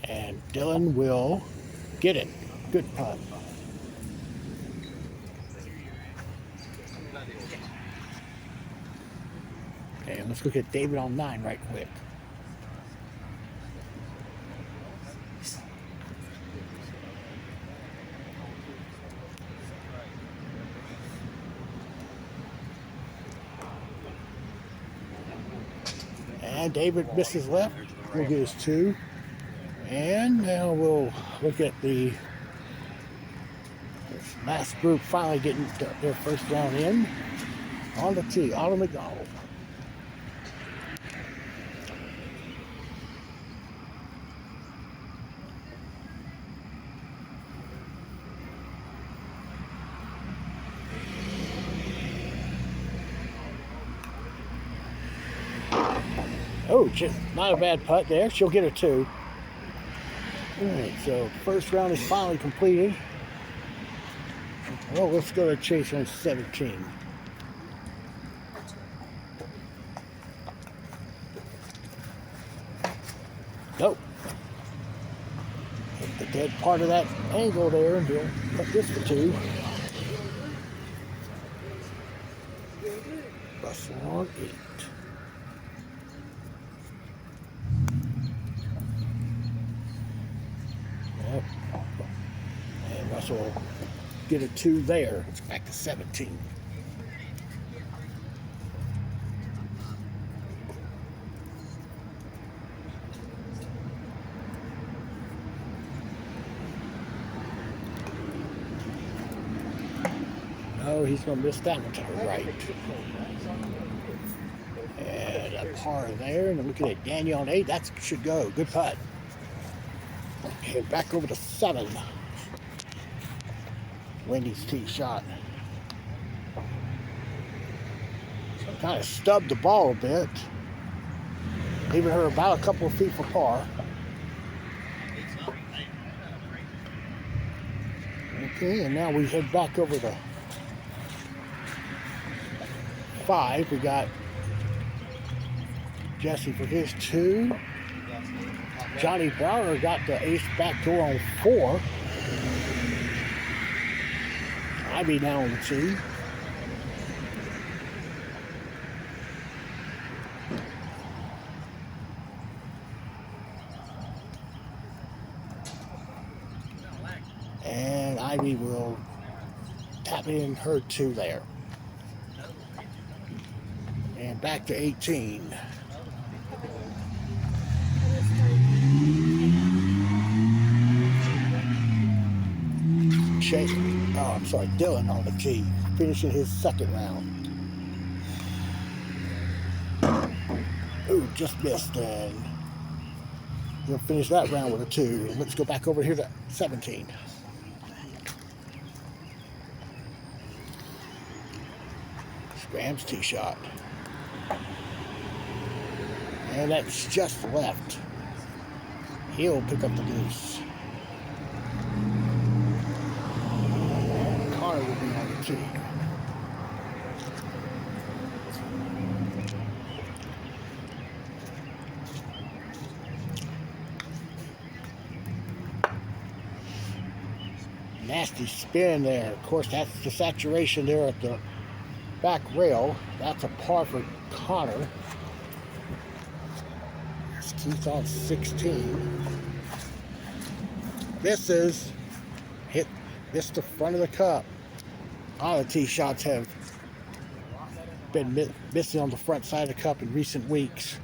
Speaker 2: And Dylan will get it. Good putt. And let's look at David on 9 right quick. And David misses left. We'll get his 2. And now we'll look at the last group finally getting their first down in. On the tee, Autumn McDonald. Oh, just not a bad putt there. She'll get a 2. All right, so first round is finally completed. Well, let's go to Chase on 17. Nope. Hit the dead part of that angle there, and he'll put this for 2. Russell on 8. Yep. And Russell will get a 2 there. It's back to 17. he's going to miss that one to the right. And a par there. And looking at Daniel on 8. That should go. Good putt. And back over to 7. Wendy's tee shot. Kind of stubbed the ball a bit, leaving her about a couple of feet for par. Okay, and now we head back over to 5. We got Jesse for his 2. Johnny Brower got the ace back door on 4. Ivy now on the tee. And Ivy will tap in her 2 there. And back to 18. Dylan on the tee, finishing his 2nd round. Ooh, just missed, and he'll finish that round with a 2. Let's go back over here to 17. Graham's tee shot. And that's just left. He'll pick up the deuce. Connor will be on the tee. Nasty spin there. Of course, that's the saturation there at the back rail. That's a par for Connor. There's Keith on 16. Misses. Missed the front of the cup. All the tee shots have been missing on the front side of the cup in recent weeks.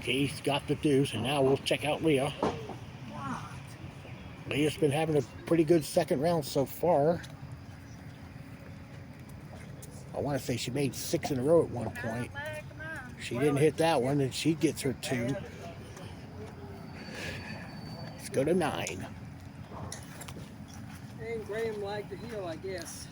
Speaker 2: Keith got the deuce, and now we'll check out Leah. Leah's been having a pretty good 2nd round so far. I want to say she made 6 in a row at one point. She didn't hit that one, and she gets her 2. Let's go to 9.
Speaker 5: And Graham lagged the heel, I guess.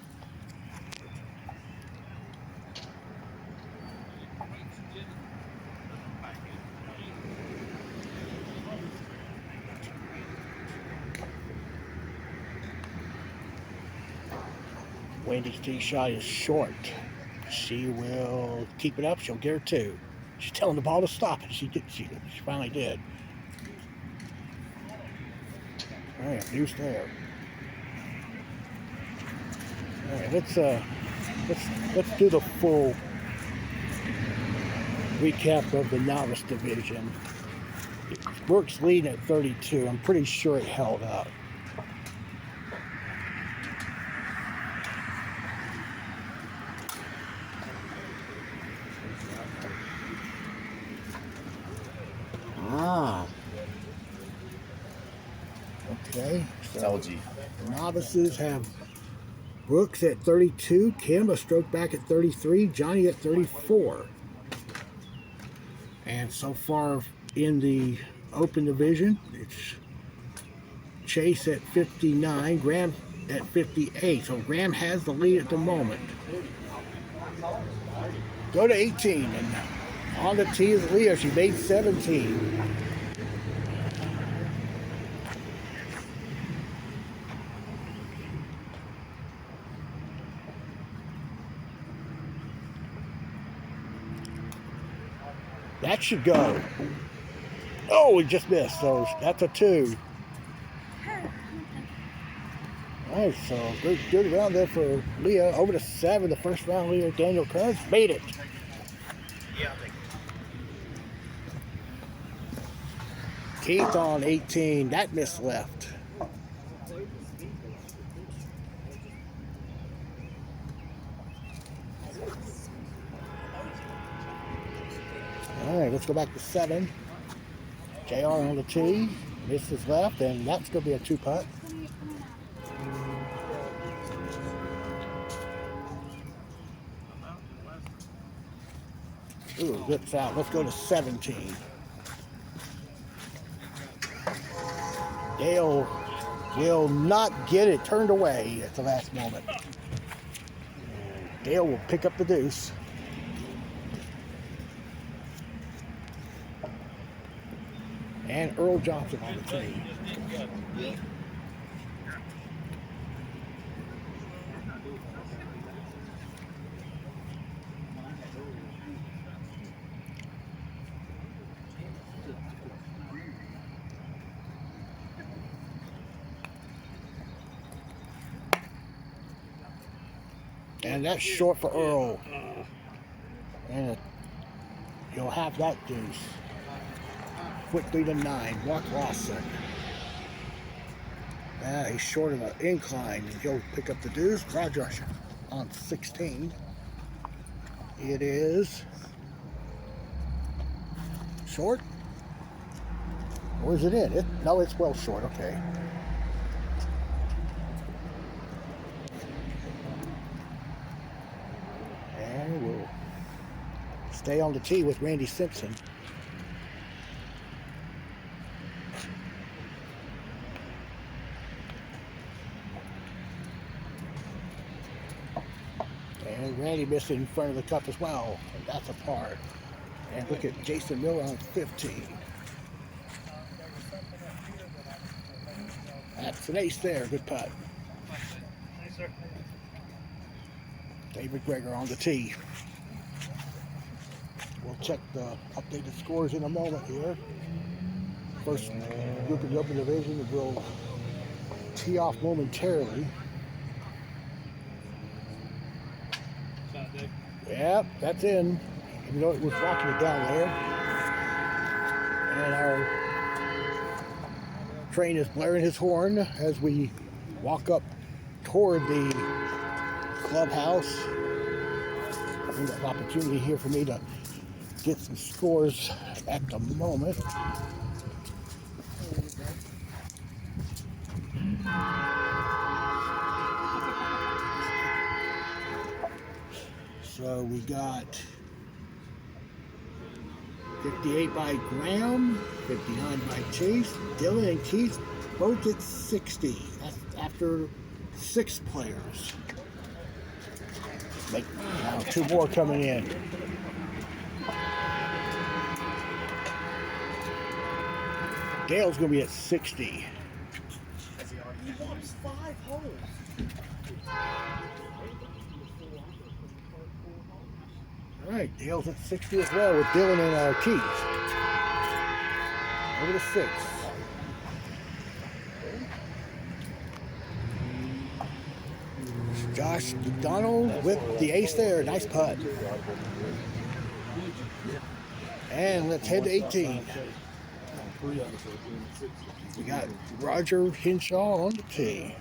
Speaker 2: Wendy's tee shot is short. She will keep it up. She'll get her 2. She's telling the ball to stop, and she finally did. All right, deuce there. All right, let's do the full recap of the novice division. Brooks leading at 32. I'm pretty sure it held up. Okay, so novices have Brooks at 32, Kim a stroke back at 33, Johnny at 34. And so far in the open division, it's Chase at 59, Graham at 58. So Graham has the lead at the moment. Go to 18, and on the tee is Leah. She made 17. That should go. Oh, we just missed. So that's a 2. All right, so good round there for Leah. Over to 7. The first round, Leah Daniel Kearns made it. Keith on 18. That missed left. All right, let's go back to 7. JR on the tee, misses left, and that's going to be a 2-putt. Ooh, good foul. Let's go to 17. Dale will not get it turned away at the last moment. Dale will pick up the deuce. And Earl Johnson on the tee. And that's short for Earl. And you'll have that deuce. Quickly to 9, Mark Lawson. He's short of the incline, and he'll pick up the deuce. Roger on 16. It is short. Or is it in? No, it's well short. Okay. And we'll stay on the tee with Randy Simpson. And Randy missed it in front of the cup as well. And that's a par. And look at Jason Miller on 15. That's an ace there. Good putt. David Greger on the tee. We'll check the updated scores in a moment here. First group in the open division will tee off momentarily. Yep, that's in. Even though it was rocking it down there. And our train is blaring his horn as we walk up toward the clubhouse. I think an opportunity here for me to get some scores at the moment. So we got 58 by Graham, 59 by Chase. Dylan and Keith both at 60. That's after 6 players. Now 2 more coming in. Dale's going to be at 60. All right, Dale's at 60 as well with Dylan and Keith. Over to 6. Josh McDonald with the ace there. Nice putt. And let's head to 18. We got Roger Hinshaw on the tee.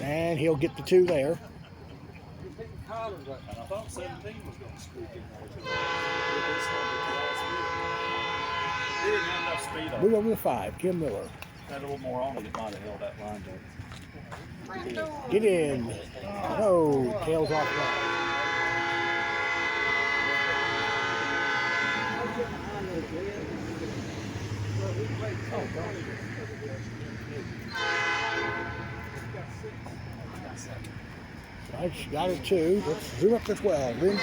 Speaker 2: And he'll get the 2 there.
Speaker 7: I thought 17 was going to squeak in He didn't have enough speed on it.
Speaker 2: Move over to 5, Kim Miller.
Speaker 7: Had a little more on it, it might have held that line there.
Speaker 2: Get in. No, tails off line. Right, she got it 2. Let's zoom up as well. Lynn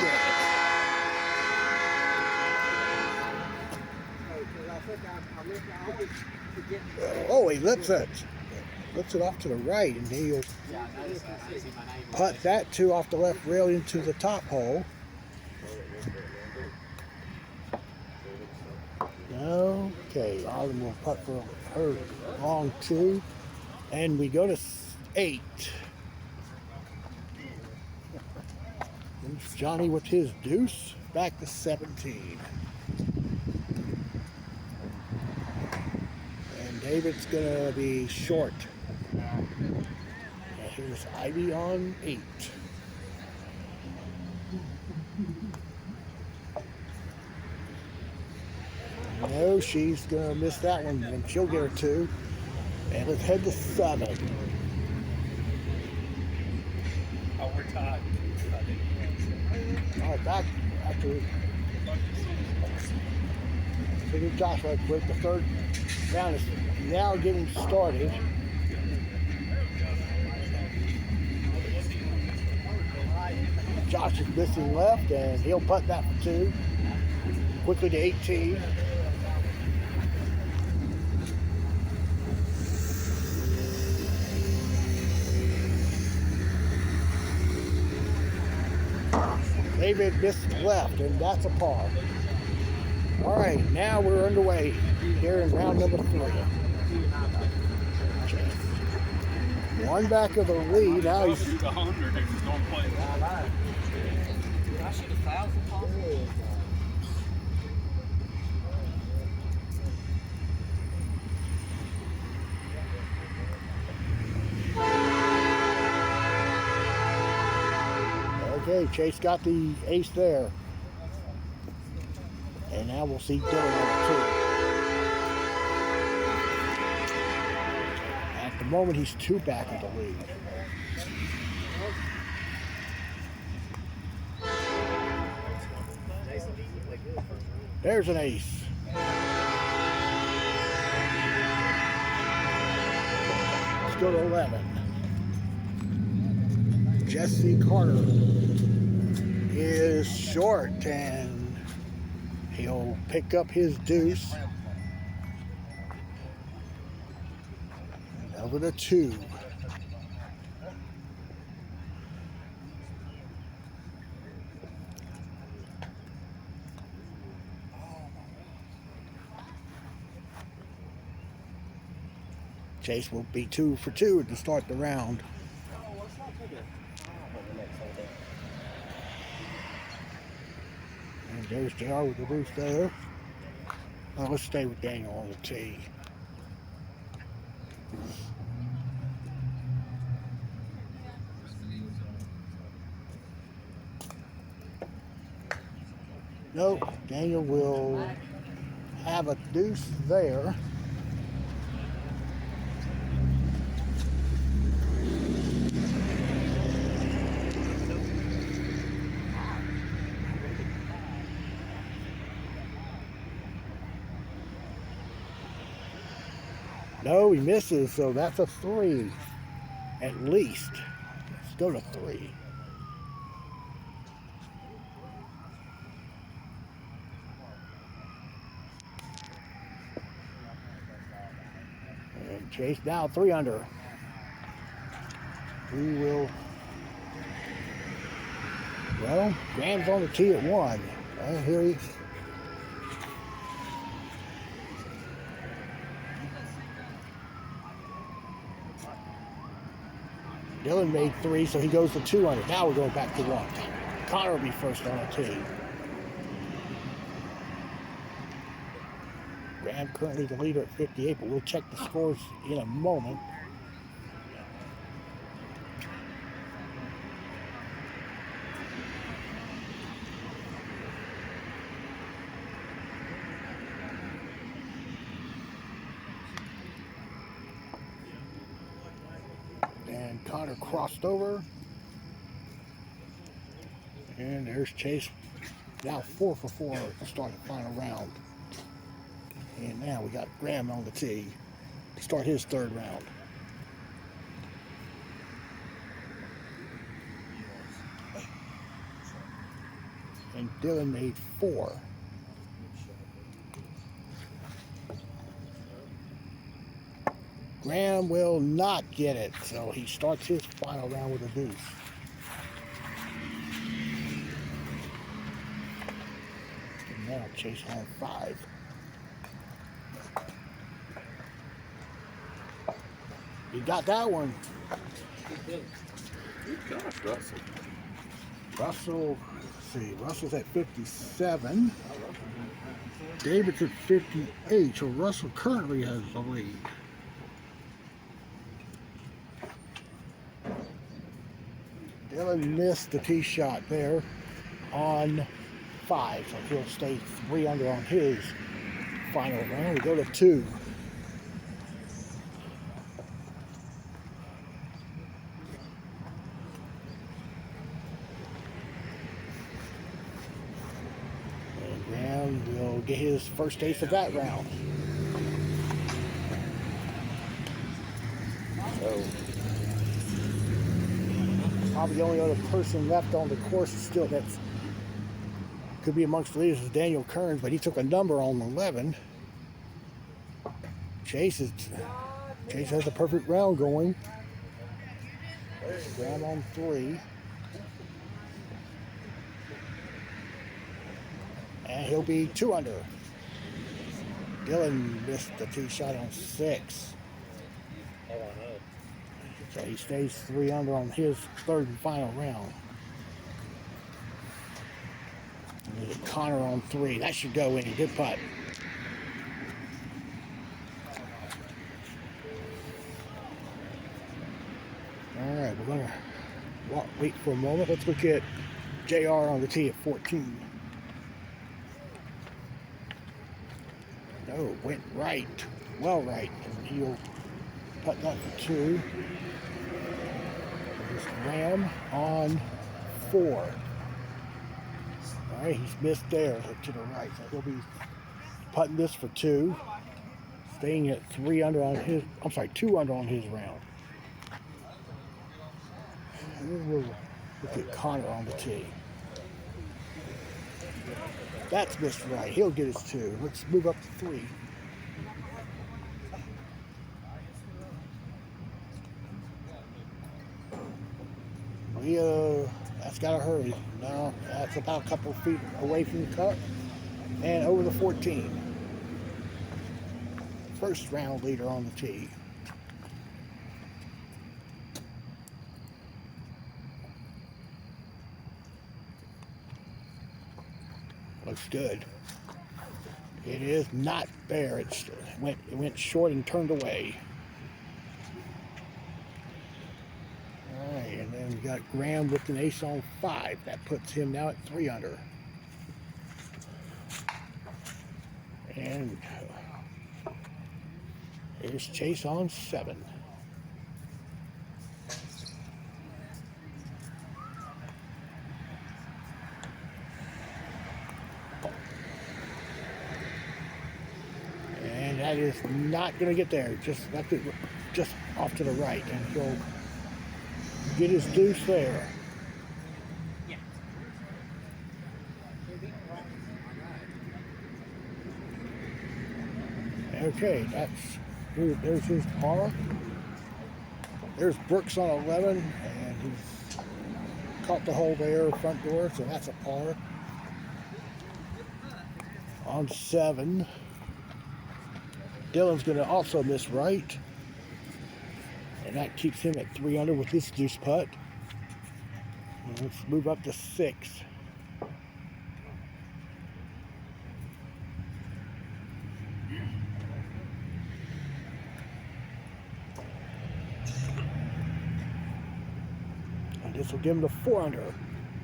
Speaker 2: Oh, he lets it off to the right, and he'll putt that 2 off the left rail into the top hole. Okay, Autumn will putt for her long 2, and we go to 8. There's Johnny with his deuce, back to 17. And David's gonna be short. And here's Ivy on 8. No, she's gonna miss that one, and she'll get her 2. And let's head to 7.
Speaker 7: Oh, we're tied.
Speaker 2: All right, back after taking Josh right quick. The third round is now getting started. Josh is missing left, and he'll putt that for 2. Quickly to 18. David missed left, and that's a par. All right, now we're underway here in round number 3. One back of the lead. Now he's
Speaker 7: The 100 if he's going to play.
Speaker 4: I shoot 1,000 pounds.
Speaker 2: okay. Chase got the ace there, and now we'll see Dylan on 2. At the moment, he's 2 back of the lead. There's an ace. Let's go to 11. Jesse Carter is short, and he'll pick up his deuce. Over to 2. Chase will be 2 for 2 to start the round. And there's JR with the deuce there. Let's stay with Daniel on the tee. Nope, Daniel will have a deuce there. No, he misses, so that's a 3 at least. Let's go to 3. And Chase now 3 under. We will. Well, Graham's on the tee at 1. Here he. Dylan made 3, so he goes to 2 under. Now we're going back to 1. Connor will be first on the tee. Graham currently the leader at 58, but we'll check the scores in a moment. And Connor crossed over. And there's Chase. Now 4 for 4 to start the final round. And now we got Graham on the tee to start his 3rd round. And Dylan made 4. Graham will not get it, so he starts his final round with a deuce. And now Chase on 5. He got that one.
Speaker 7: Gosh, Russell.
Speaker 2: Russell, let's see, Russell's at 57. David's at 58, so Russell currently has the lead. Dylan missed the tee shot there on 5, so he'll stay 3 under on his final round. We go to 2. And Graham will get his first ace of that round. So, probably the only other person left on the course still that's could be amongst the leaders is Daniel Kearns, but he took a number on 11. Chase has a perfect round going. Graham on 3. And he'll be 2 under. Dylan missed the tee shot on 6. So he stays 3 under on his third and final round. And Connor on 3. That should go in. Good putt. All right, we're going to wait for a moment. Let's look at JR on the tee at 14. No, went right. Well right. And he'll putt that for 2. There's Graham on 4. All right, he's missed there to the right. So he'll be putting this for 2. Staying at 2 under on his round. And then we'll look at Connor on the tee. That's missed right. He'll get his 2. Let's move up to 3. That's got to hurry. No, that's about a couple feet away from the cup. And over the 14. First round leader on the tee. Looks good. It is not bare. It went short and turned away. All right, and then we got Graham with an ace on 5. That puts him now at 3 under. And here's Chase on 7. And that is not going to get there. Just left it just off to the right, and he'll get his deuce there. Okay, there's his par. There's Brooks on 11, and he's caught the hole there, front door, so that's a par. On 7, Dylan's going to also miss right, and that keeps him at 3 under with this deuce putt. And let's move up to 6. And this will give him the 4 under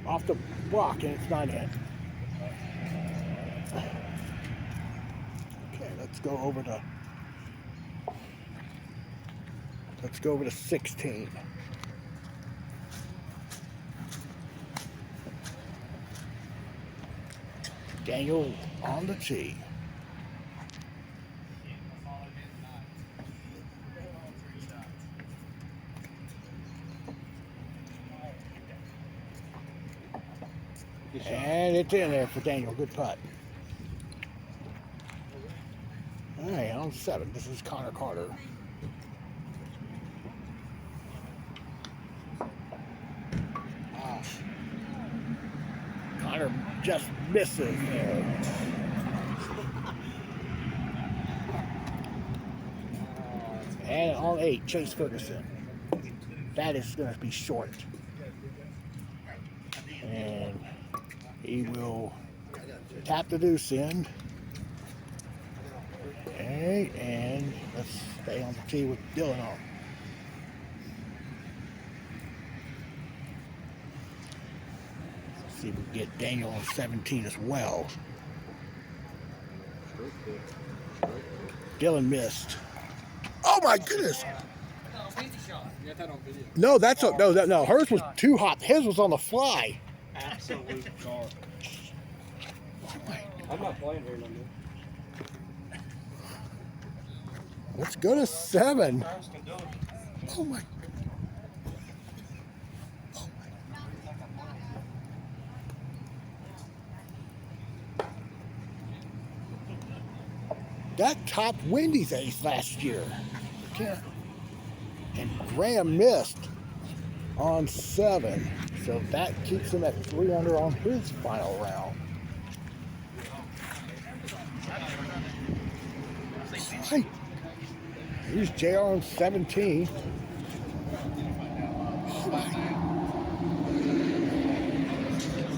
Speaker 2: off the block, and it's not in. Okay, let's go over to 16. Daniel on the tee. And it's in there for Daniel. Good putt. All right, on 7. This is Connor Carter. Connor just misses there. And on 8, Chase Ferguson. That is going to be short. And he will tap the deuce in. Okay, and let's stay on the tee with Dylan on. See if we can get Daniel on 17 as well. Dylan missed. Oh my goodness!
Speaker 7: You got that on video.
Speaker 2: No, no. Hers was too hot. His was on the fly.
Speaker 7: Absolute garbage. I'm not playing here no more.
Speaker 2: Let's go to 7. Oh my. That topped Wendy's ace last year. And Graham missed on 7. So that keeps him at 3 under on his final round. Right. Here's JR on 17.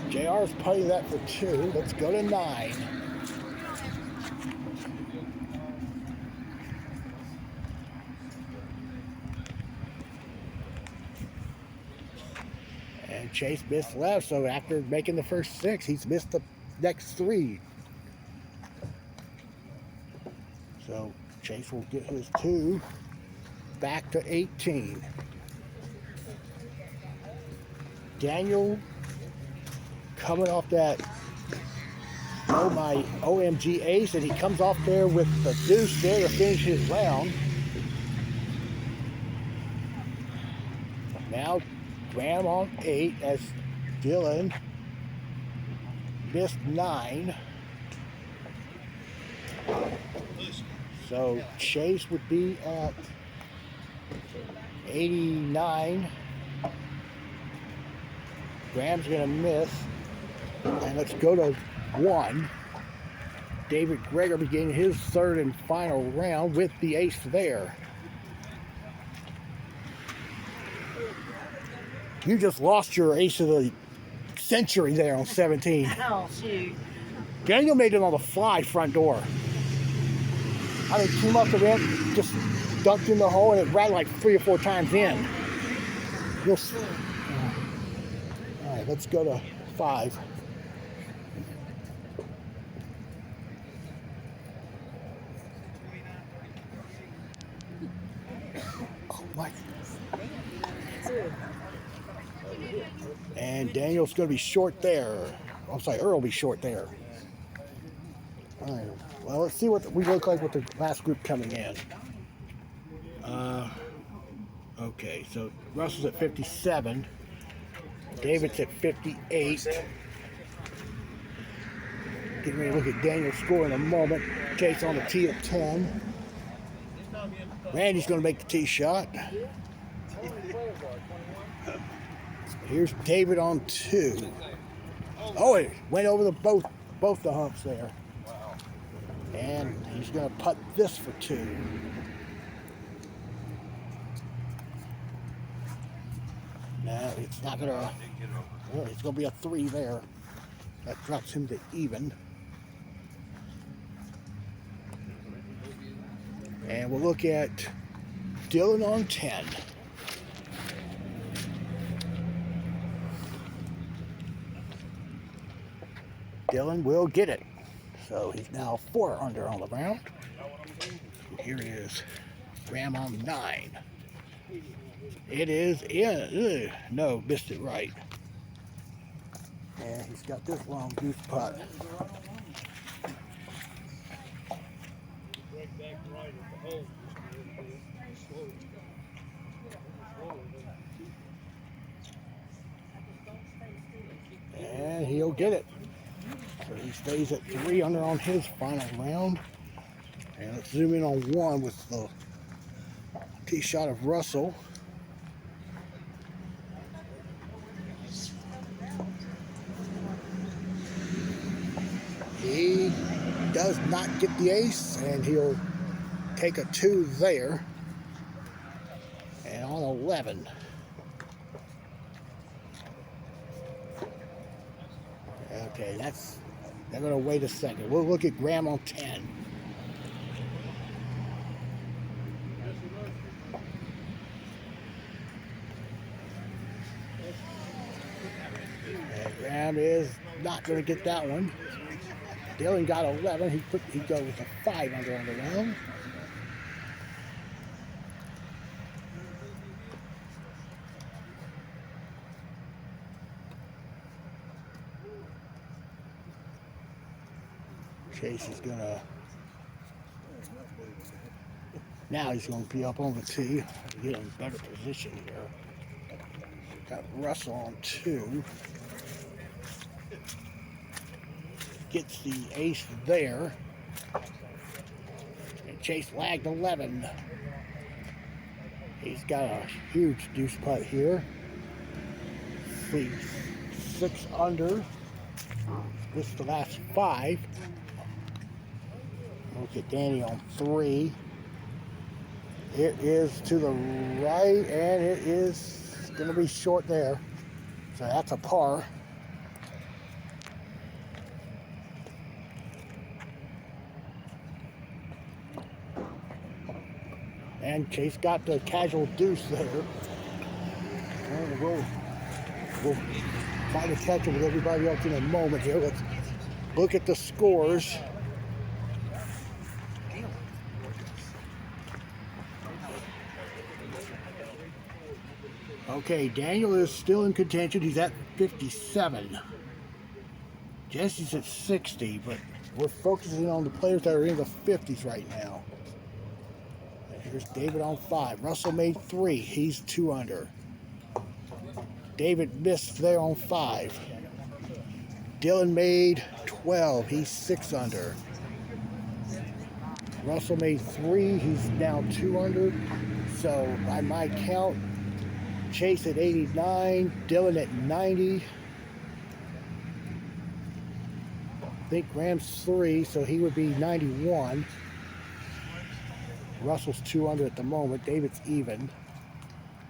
Speaker 2: JR's putting that for 2. Let's go to 9. And Chase missed left, so after making the first 6, he's missed the next 3. So Chase will get his 2 back to 18. Daniel coming off that oh my OMG ace, and he comes off there with the deuce there to finish his round. Now Graham on 8 as Dylan missed 9. So Chase would be at 89. Graham's gonna miss. And let's go to 1. David Greger beginning his 3rd and final round with the ace there. You just lost your ace of the century there on 17.
Speaker 5: Oh, shoot.
Speaker 2: Daniel made it on the fly front door. I mean, came up the ramp, just dunked in the hole, and it rattled like 3 or 4 times in. You'll see. All right, let's go to 5. Oh my. And Daniel's going to be short there. I'm sorry, Earl will be short there. All right. Well, let's see what we look like with the last group coming in. Okay, so Russell's at 57. David's at 58. Getting ready to look at Daniel's score in a moment. Chase on the tee at 10. Randy's going to make the tee shot. Here's David on 2. Oh, it went over the both the humps there. And he's going to putt this for 2. No, it's not going to. Well, it's going to be a 3 there. That drops him to even. And we'll look at Dylan on 10. Dylan will get it. So he's now 4 under on the round. Here is Graham on 9. It is in. No, missed it right. And he's got this long goose putt. And he'll get it. So he stays at 3 under on his final round. And let's zoom in on 1 with the tee shot of Russell. He does not get the ace, and he'll take a 2 there. And on 11. Okay, they're going to wait a second. We'll look at Graham on 10. And Graham is not going to get that one. Dylan got 11. He goes a 5 under on the round. Chase is gonna. Now he's gonna be up on the tee to get in better position here. Got Russell on 2. Gets the ace there. And Chase lagged 11. He's got a huge deuce putt here. See, 6 under. This is the last 5. Look at Danny on 3. It is to the right, and it is going to be short there. So that's a par. And Chase got the casual deuce there. And we'll try to catch up with everybody else in a moment here. Let's look at the scores. Okay, Daniel is still in contention. He's at 57. Jesse's at 60, but we're focusing on the players that are in the 50s right now. Here's David on 5. Russell made 3. He's 2 under. David missed there on 5. Dylan made 12. He's 6 under. Russell made 3. He's now 2 under. So by my count, Chase at 89. Dylan at 90. I think Graham's 3, so he would be 91. Russell's 2 under at the moment. David's even.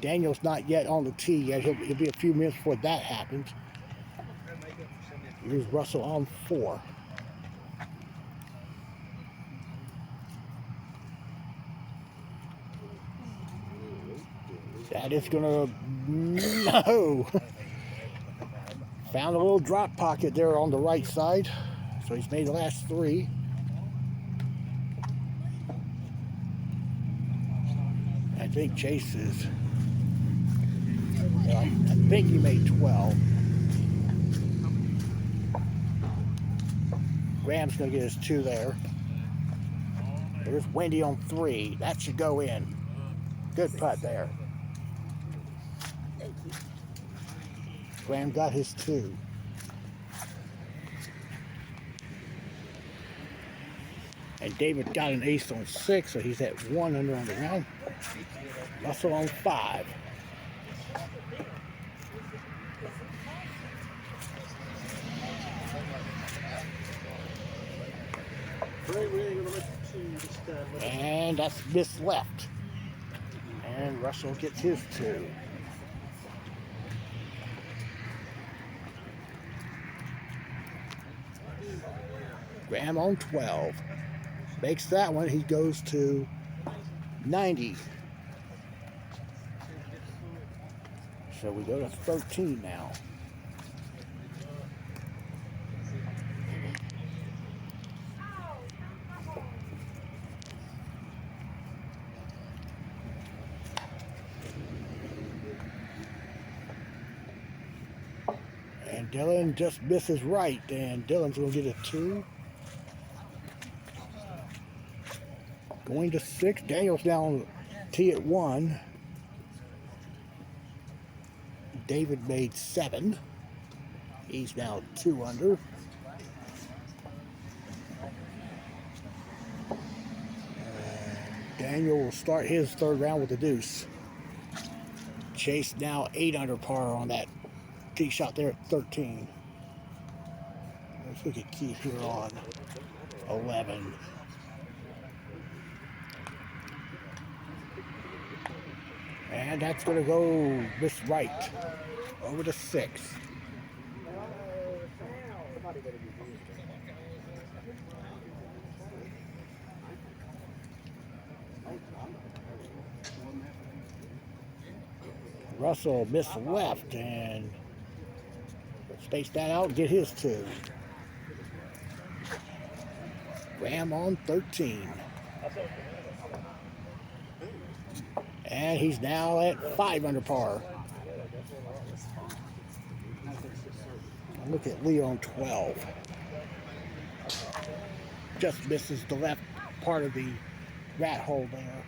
Speaker 2: Daniel's not yet on the tee yet. He'll be a few minutes before that happens. Here's Russell on 4. That is gonna no. Found a little drop pocket there on the right side. So he's made the last 3. I think Chase is, I think he made 12. Graham's going to get his 2 there. There's Wendy on 3. That should go in. Good putt there. Graham got his 2. And David got an ace on 6, so he's at 1 under on the round. Russell on 5. And that's missed left. And Russell gets his 2. Graham on 12. Makes that one. He goes to 90. So we go to 13 now. And Dylan just misses right, and Dylan's going to get a 2. Going to 6. Daniel's down tee at 1. David made 7. He's now 2 under. Daniel will start his 3rd round with a deuce. Chase now 8 under par on that tee shot there at 13. Let's look at Keith here on 11. And that's going to go this right over to 6. Russell missed left and space that out and get his 2. Graham on 13. And he's now at 5 under par. Look at Leo on 12. Just misses the left part of the rat hole there.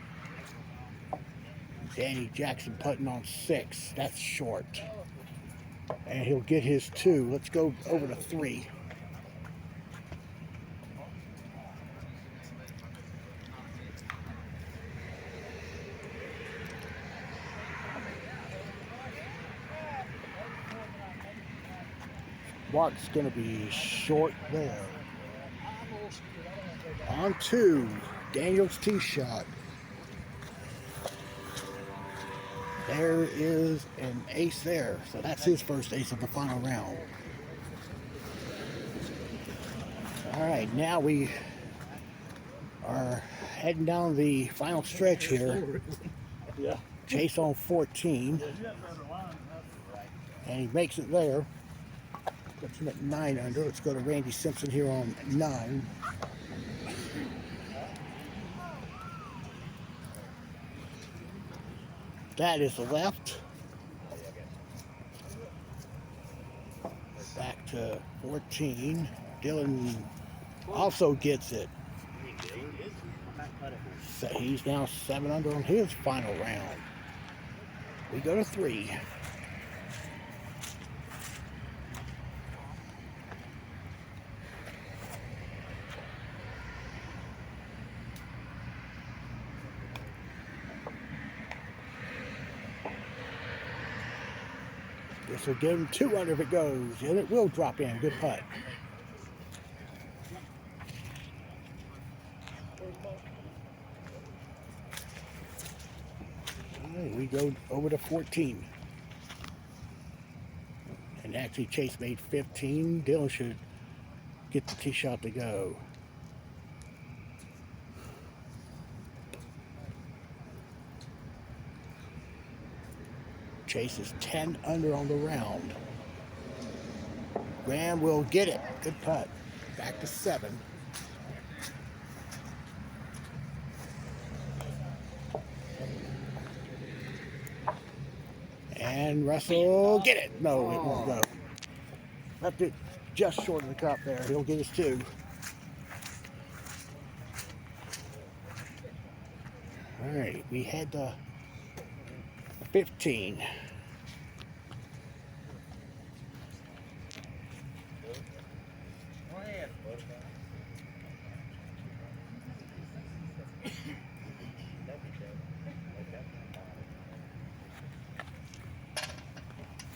Speaker 2: Danny Jackson putting on 6. That's short. And he'll get his 2. Let's go over to 3. Mark's going to be short there. On 2, Daniel's tee shot. There is an ace there, so that's his first ace of the final round. All right, now we are heading down the final stretch here. Chase on 14, and he makes it there. Puts him at 9 under. Let's go to Randy Simpson here on 9. That is the left. Back to 14. Dylan also gets it. So he's now 7 under on his final round. We go to 3. This will give him 2 under if it goes, and it will drop in. Good putt. All right, we go over to 14. And actually Chase made 15. Dylan should get the tee shot to go. Chase is 10 under on the round. Graham will get it. Good putt. Back to 7. And Russell get it. No, it won't go. Left it just short of the cup there. He'll get his 2. All right, we head to 15.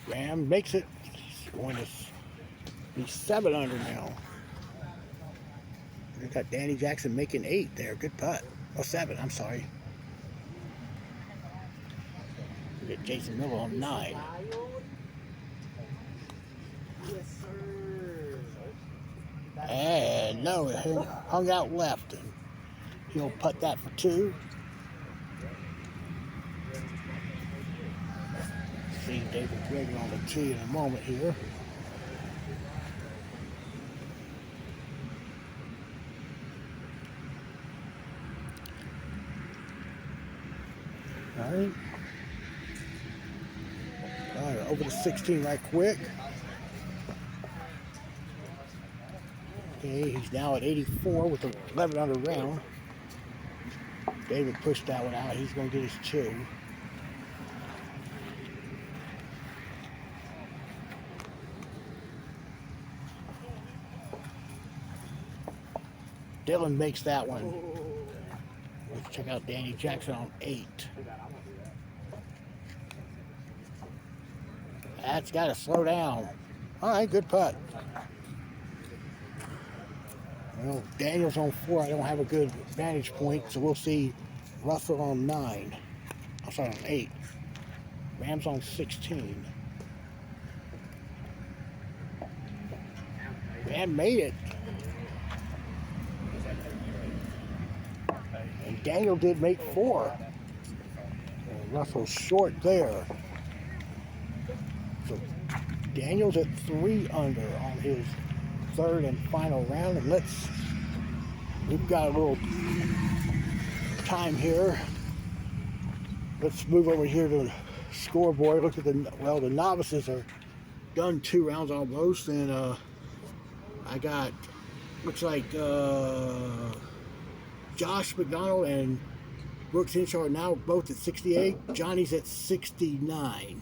Speaker 2: Graham makes it. He's going to be 7 under now. We got Danny Jackson making 8 there. Good putt. Oh, 7. I'm sorry. We get Jason Miller on 9.
Speaker 5: Yes, sir.
Speaker 2: And no, it hung out left. And he'll putt that for 2. See David Greger on the tee in a moment here. All right. All right, over to 16 right quick. Okay, he's now at 84 with the 11 under round. David pushed that one out. He's going to get his 2. Dylan makes that one. Let's check out Danny Jackson on 8. That's got to slow down. All right, good putt. Well, Daniel's on 4. I don't have a good vantage point, so we'll see Russell on 9. I'm sorry, on 8. Rams on 16. Ram made it. And Daniel did make 4. And Russell's short there. So Daniel's at 3 under on his 3rd and final round. And let's we've got a little time here. Let's move over here to the scoreboard. Look at the novices are done 2 rounds almost, and I got looks like Josh McDonald and Brooks Henshaw are now both at 68. Johnny's at 69.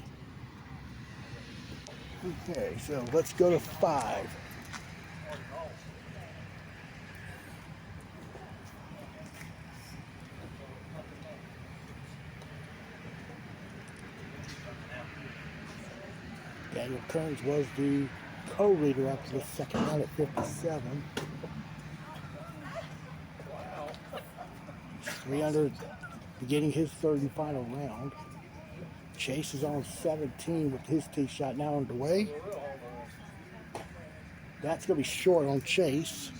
Speaker 2: Okay, so let's go to 5. Daniel Kearns was the co-leader after the second round at 57. 3 under, beginning his third and final round. Chase is on 17 with his tee shot now underway. That's going to be short on Chase.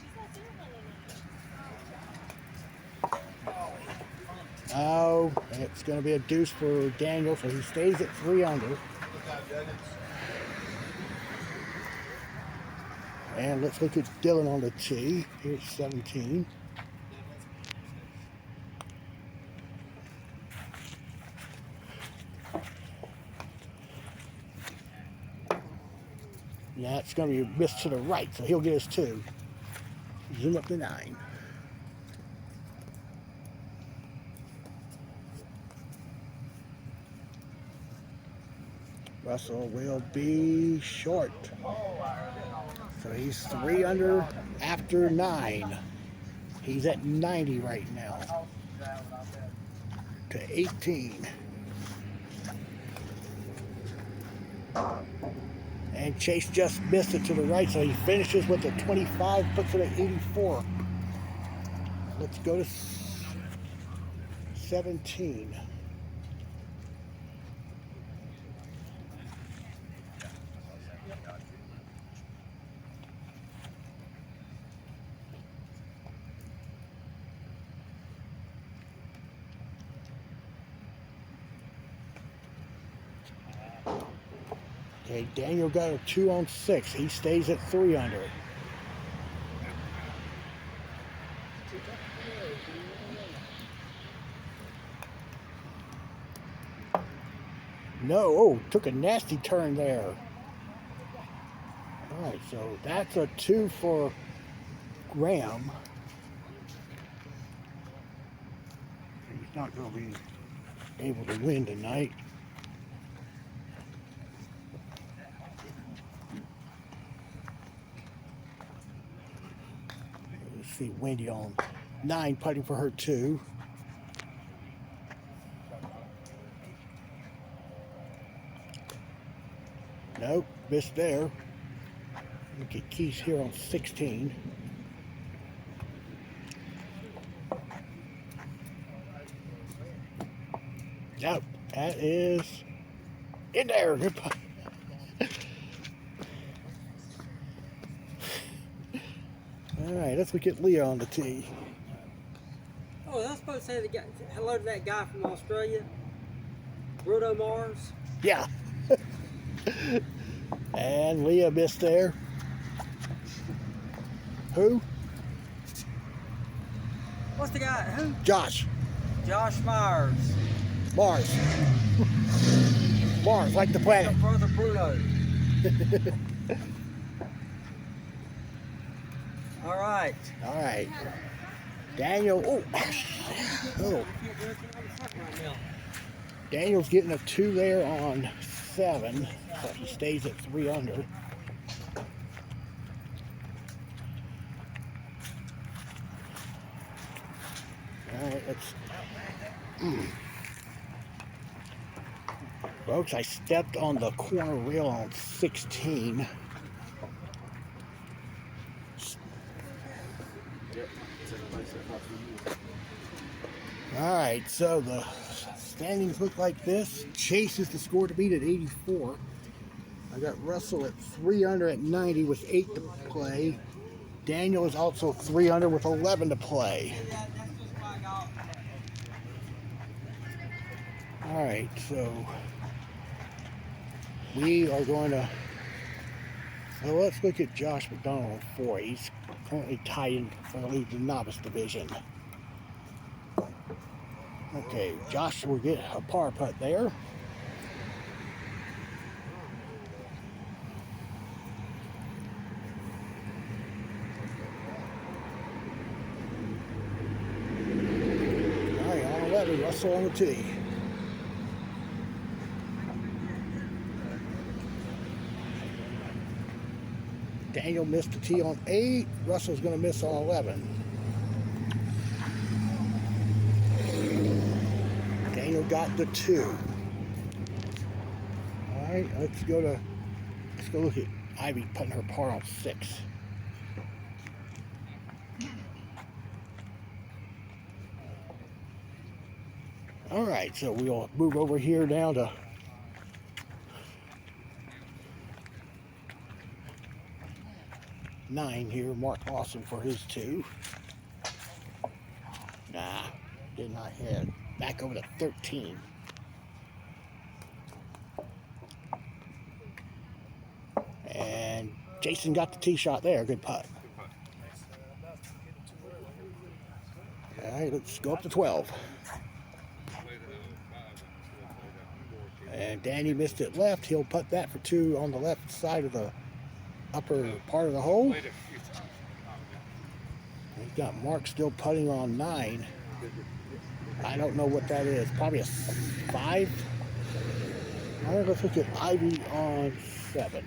Speaker 2: Oh, it's going to be a deuce for Daniel, so he stays at 3 under. And let's look at Dylan on the tee. Here's 17. Yeah, it's going to be missed to the right, so he'll get his 2. Zoom up to 9. Russell will be short. So he's 3 under after 9. He's at 90 right now. To 18. And Chase just missed it to the right, so he finishes with a 25, puts it at 84. Let's go to 17. Okay, Daniel got a 2 on 6. He stays at 3 under. No, oh, took a nasty turn there. All right, so that's a 2 for Graham. He's not going to be able to win tonight. See Wendy on 9 putting for her 2. Nope, missed there. Look at Keith here on 16. Nope, that is in there. Good putt. All right, let's look at Leah on the tee.
Speaker 5: Oh, I was supposed to say hello to that guy from Australia, Bruno Mars.
Speaker 2: Yeah. And Leah missed there. Who?
Speaker 5: What's the guy? Who?
Speaker 2: Josh.
Speaker 5: Josh Myers.
Speaker 2: Mars. Mars, like the planet.
Speaker 5: Brother Bruno. All right.
Speaker 2: All right. Daniel. Oh. Oh. Daniel's getting a 2 there on 7, so he stays at 3 under. All right, let's. Folks, I stepped on the corner rail on 16. All right, so the standings look like this. Chase is the score to beat at 84. I got Russell at 3 under at 90 with 8 to play. Daniel is also 3 under with 11 to play. All right, so we are going to Well, let's look at Josh McDonald on 4. He's currently tied in for the lead in the novice division. Okay, Josh will get a par putt there. All right, on 11, Russell on the tee. Daniel missed the tee on 8. Russell's going to miss on 11. Daniel got the 2. All right, let's go look at Ivy putting her par on 6. All right, so we'll move over here down to nine here. Mark Lawson for his 2. Nah, did not hit. Back over to 13. And Jason got the tee shot there. Good putt. All right, let's go up to 12. And Danny missed it left. He'll putt that for 2 on the left side of the upper part of the hole. We've got Mark still putting on 9. I don't know what that is. Probably a 5. All right, let's look at Ivy on 7.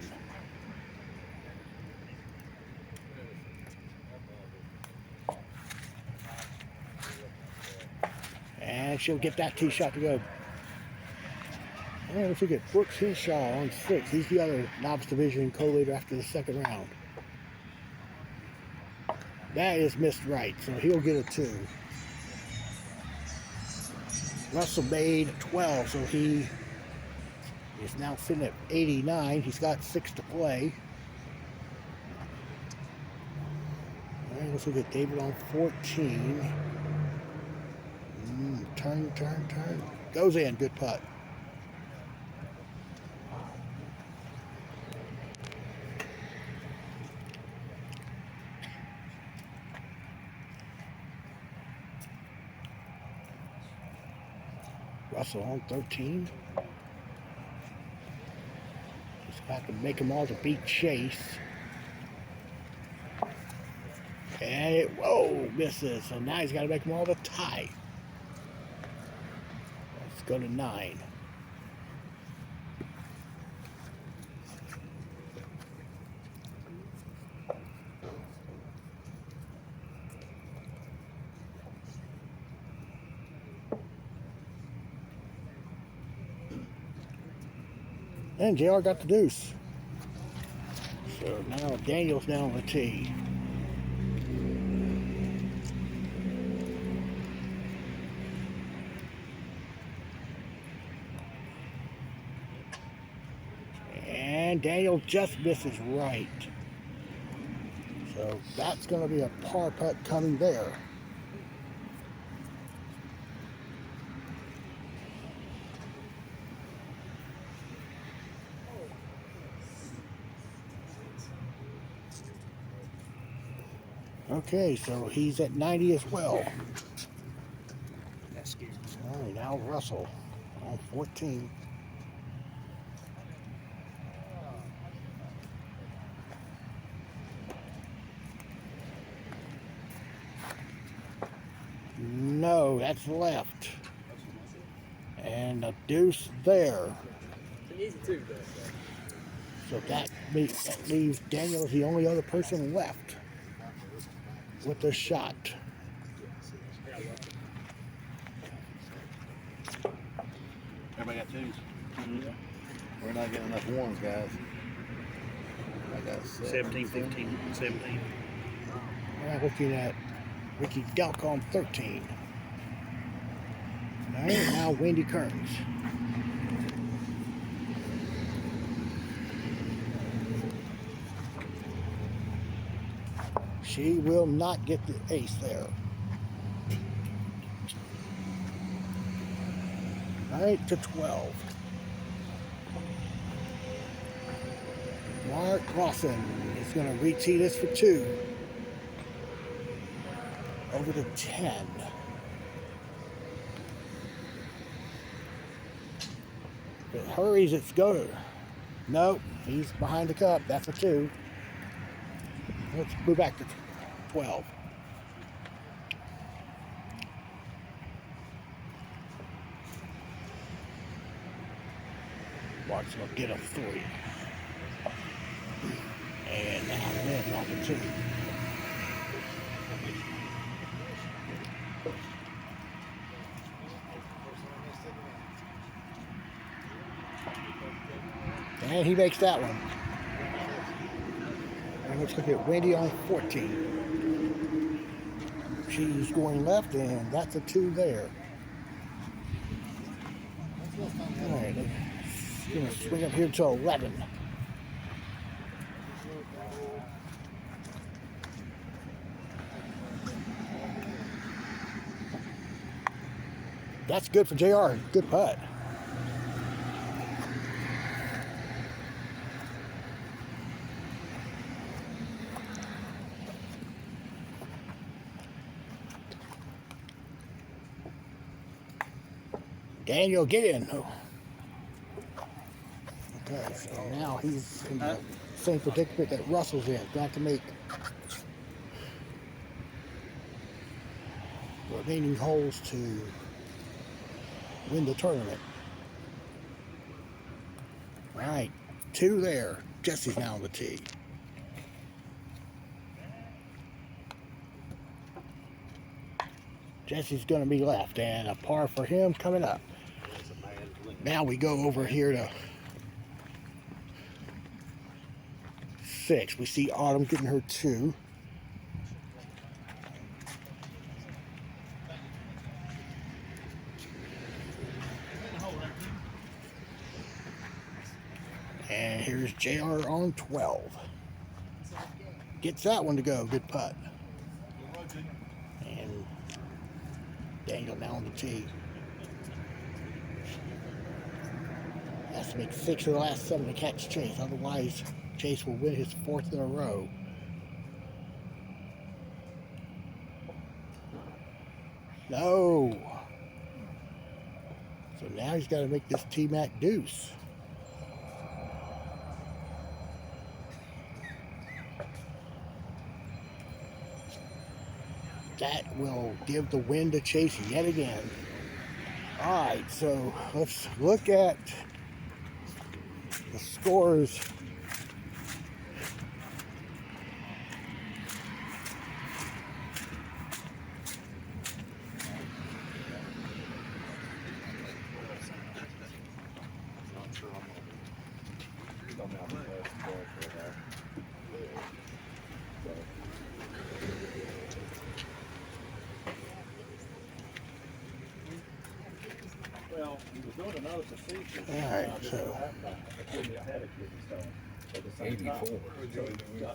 Speaker 2: And she'll get that tee shot to go. All right, let's look at Brooks Henshaw on 6. He's the other novice division co-leader after the second round. That is missed right, so he'll get a 2. Russell made 12, so he is now sitting at 89. He's got 6 to play. All right, let's look at David on 14. Turn. Goes in, good putt. Russell on 13. Just got to make them all to beat Chase. And whoa, misses. So now he's got to make them all to tie. Let's go to 9. And JR got the deuce. So now Daniel's down on the tee. And Daniel just misses right. So that's going to be a par putt coming there. Okay, so he's at 90 as well.
Speaker 4: That's scary.
Speaker 2: All right, now Russell on 14. No, that's left. And a deuce there.
Speaker 5: It's an easy 2, though.
Speaker 2: So that leaves Daniel as the only other person left with the shot.
Speaker 6: Everybody got 2s? We're not getting enough 1s, guys. I got
Speaker 7: 17, 15, 17.
Speaker 2: We're looking at Ricky Delk on 13. All right, now Wendy Kearns. She will not get the ace there. All right, to 12. Mark Lawson is going to retee this for 2. Over to 10. If it hurries, it's go. Nope, he's behind the cup. That's a 2. Let's move back to 12. Mark's going to get a 3. And now Lynn on the 2. And he makes that one. And let's look at Wendy on 14. She's going left, and that's a 2 there. All right, going to swing up here to 11. That's good for JR. Good putt. Daniel, get in. Oh. Okay, so now he's in the same predicament that Russell's in. Got to make the remaining holes to win the tournament. All right, 2 there. Jesse's now on the tee. Jesse's going to be left, and a par for him coming up. Now we go over here to 6. We see Autumn getting her 2. And here's JR on 12. Gets that one to go. Good putt. And Daniel now on the tee. Has to make 6 of the last 7 to catch Chase. Otherwise, Chase will win his 4th in a row. No. So now he's got to make this T-Mac deuce. That will give the win to Chase yet again. All right, so let's look at the scores.
Speaker 7: Well, he was doing another procedure.
Speaker 2: All right, so
Speaker 6: 84.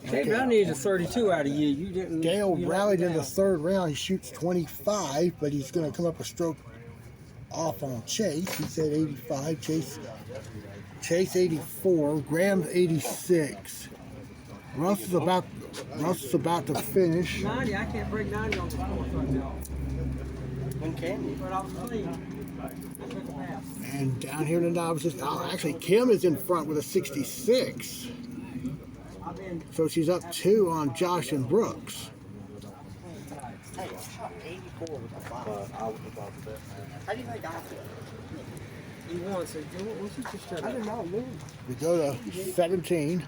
Speaker 5: David, I needed a 32 out of you. You didn't.
Speaker 2: Dale
Speaker 5: you
Speaker 2: rallied
Speaker 5: let
Speaker 2: in
Speaker 5: me
Speaker 2: the
Speaker 5: down.
Speaker 2: 3rd round. He shoots 25, but he's going to come up a stroke off on Chase. He said 85. Chase 84. Graham 86. Russ is about to finish.
Speaker 5: 90. I can't break 90 on the course right now.
Speaker 4: When can you?
Speaker 5: But I was clean. I took a pass.
Speaker 2: And down here in the novices, oh, actually Kim is in front with a 66.
Speaker 5: I've been.
Speaker 2: So she's up 2 on Josh and Brooks.
Speaker 4: Hey, I shot 84 with a 5. How do you think I feel?
Speaker 5: He won, so what's he just
Speaker 4: I did not lose.
Speaker 2: We go to 17.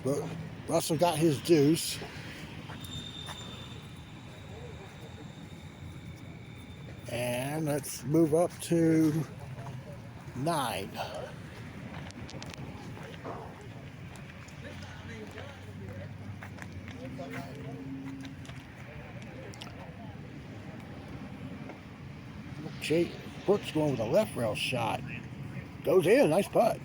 Speaker 2: But Russell got his deuce. And let's move up to 9. Jake Brooks going with a left rail shot. Goes in, nice putt.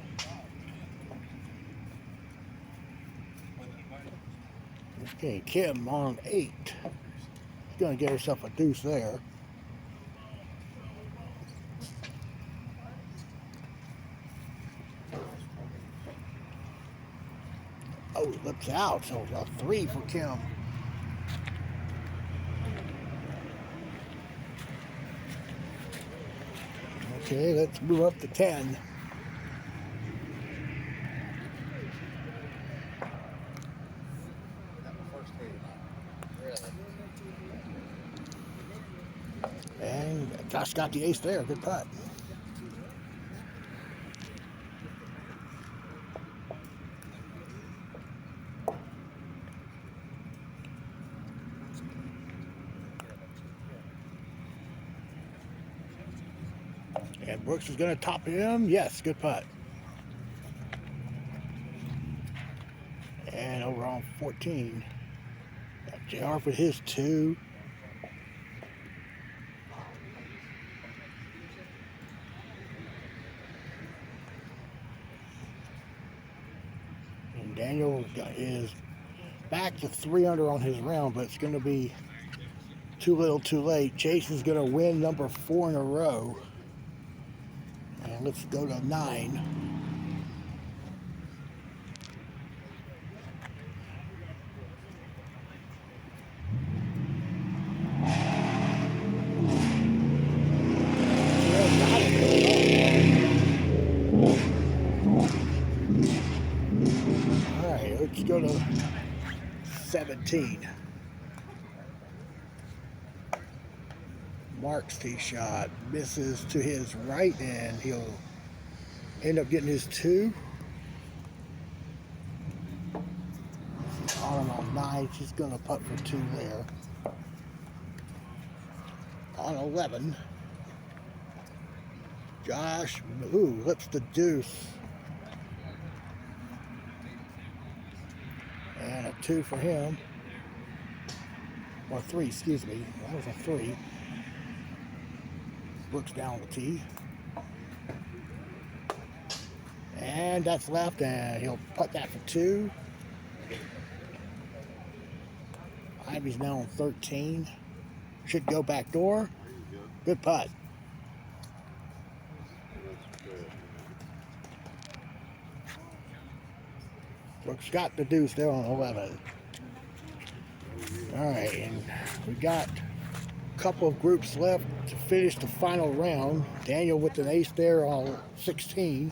Speaker 2: Okay, Kim on 8. She's gonna get herself a deuce there. It's out, so a 3 for Kim. Okay, let's move up to 10. And Josh got the ace there. Good putt. And Brooks is going to top him. Yes, good putt. And over on 14. Got JR for his 2. And Daniel is back to 3 under on his round, but it's going to be too little too late. Jason's going to win number 4 in a row. And let's go to 9. Let's go to 17. Mark's tee shot misses to his right, and he'll end up getting his 2. On 9, she's going to putt for 2 there. On 11, Josh, lips the deuce. And a 2 for him. Or 3, excuse me. That was a 3. Brooks down the tee. And that's left, and he'll putt that for 2. Ivy's now on 13. Should go back door. Good putt. Brooks got the deuce there on 11. All right, and we got a couple of groups left to finish the final round. Daniel with an ace there on 16.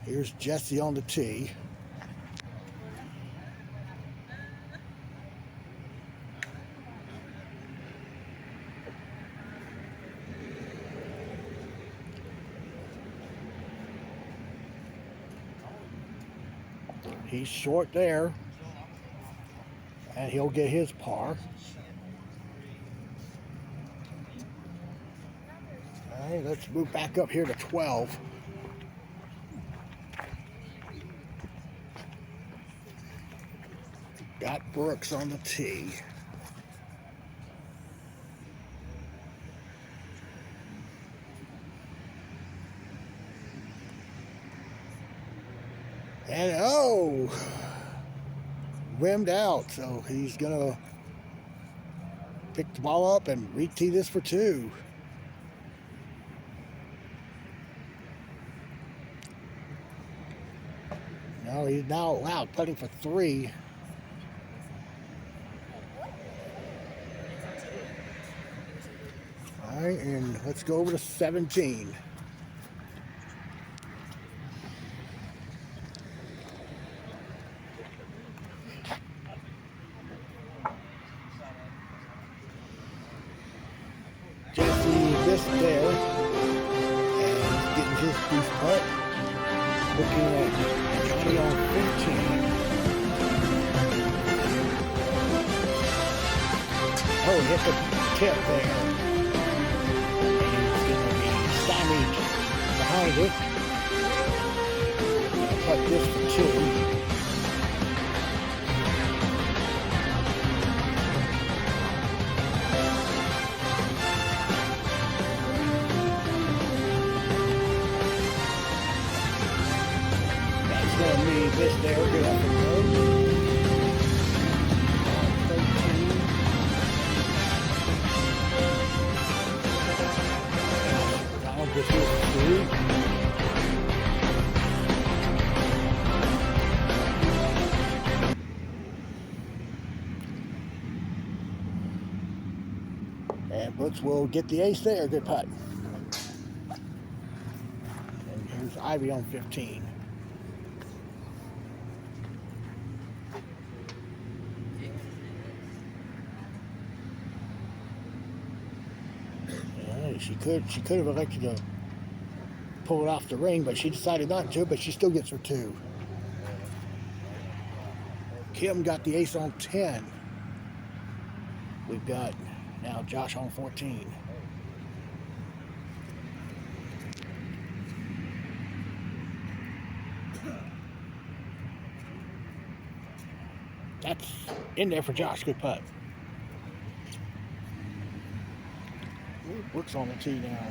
Speaker 2: Here's Jesse on the tee. He's short there, and he'll get his par. All right, let's move back up here to 12. Got Brooks on the tee. And rimmed out, so he's gonna pick the ball up and re-tee this for 2. No, he's now allowed putting for 3. All right, and let's go over to 17. There, and he's getting his deuce putt. Looking at Johnny on 15. Oh, hit the tip there. And he's going to be stymied behind it. Gonna putt this for 2. This there, good up and go. 13. Donald gets his 3. And Brooks will get the ace there. Good putt. And here's Ivy on 15. She could have elected to pull it off the ring, but she decided not to, but she still gets her 2. Kim got the ace on 10. We've got now Josh on 14. That's in there for Josh. Good putt. Brooks on the tee now.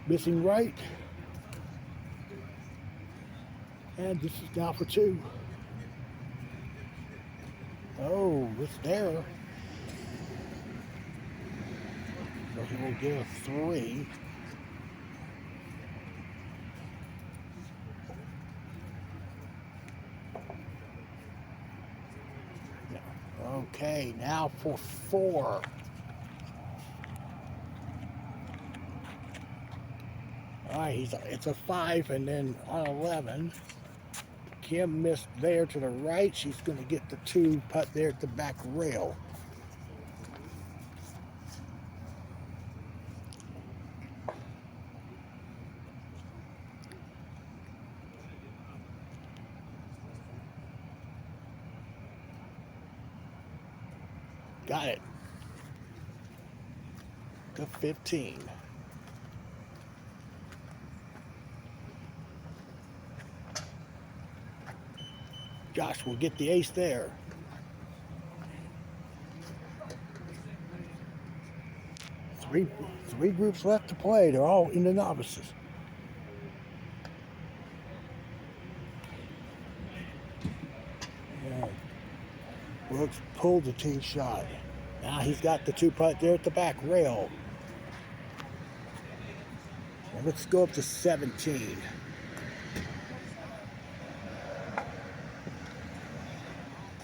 Speaker 2: Missing right. And this is now for 2. Oh, it's there. So he will get a 3. Okay, now for 4. All right, it's a 5, and then on 11, Kim missed there to the right. She's going to get the 2 putt there at the back rail. Got it. To 15. Josh will get the ace there. Three groups left to play. They're all in the novices. Yeah. Brooks pulled the tee shot. Now he's got the 2 putt there at the back rail. And let's go up to 17.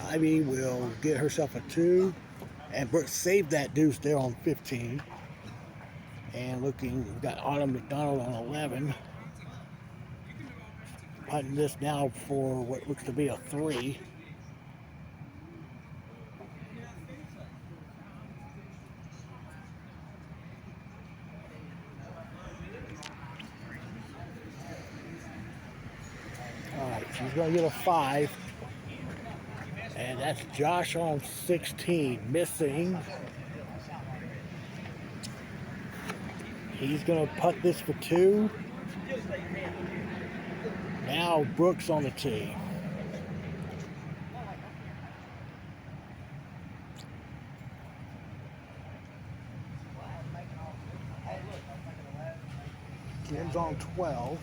Speaker 2: Ivy will get herself a 2. And Brooks saved that deuce there on 15. And looking, we've got Autumn McDonald on 11. Putting this now for what looks to be a 3. All right, she's going to get a 5. And that's Josh on 16, missing. He's going to putt this for 2. Now Brooks on the tee. Kim's on 12.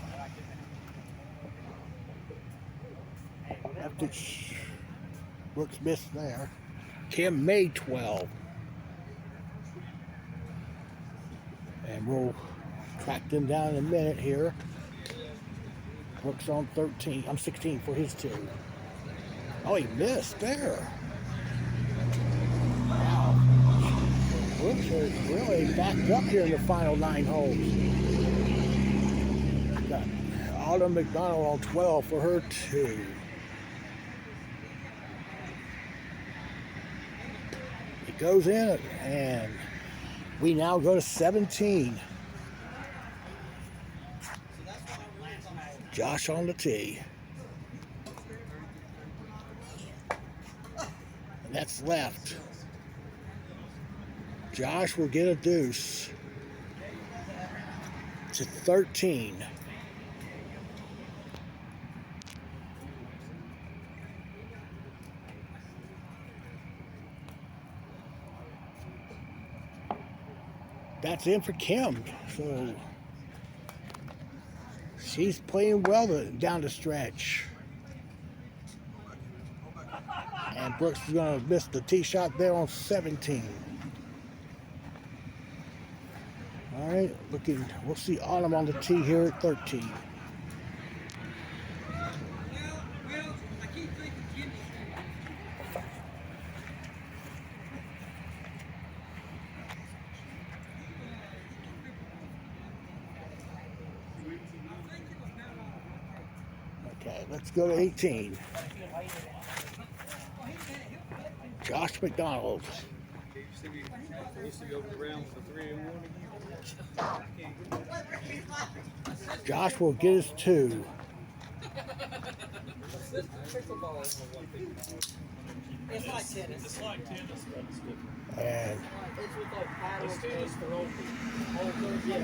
Speaker 2: After Brooks missed there. Kim made 12. And we'll track them down in a minute here. Brooks on 13. I'm 16 for his 2. Oh, he missed there. Wow. Brooks is really backed up here in the final 9 holes. Got Autumn McDonald on 12 for her 2. It goes in, and we now go to 17. Josh on the tee. And that's left. Josh will get a deuce to 13. That's in for Kim. So she's playing well down the stretch. And Brooks is going to miss the tee shot there on 17. All right, we'll see Autumn on the tee here at 13. right, let's go to 18. Josh McDonald.
Speaker 7: Used to go to the rounds for 3 and 1 again.
Speaker 2: Josh will get his 2.
Speaker 5: It's like tennis.
Speaker 7: It's like tennis, but it's different.
Speaker 2: And
Speaker 5: It's with like paddles.
Speaker 7: It's tennis for old people. Old people.
Speaker 5: Yeah,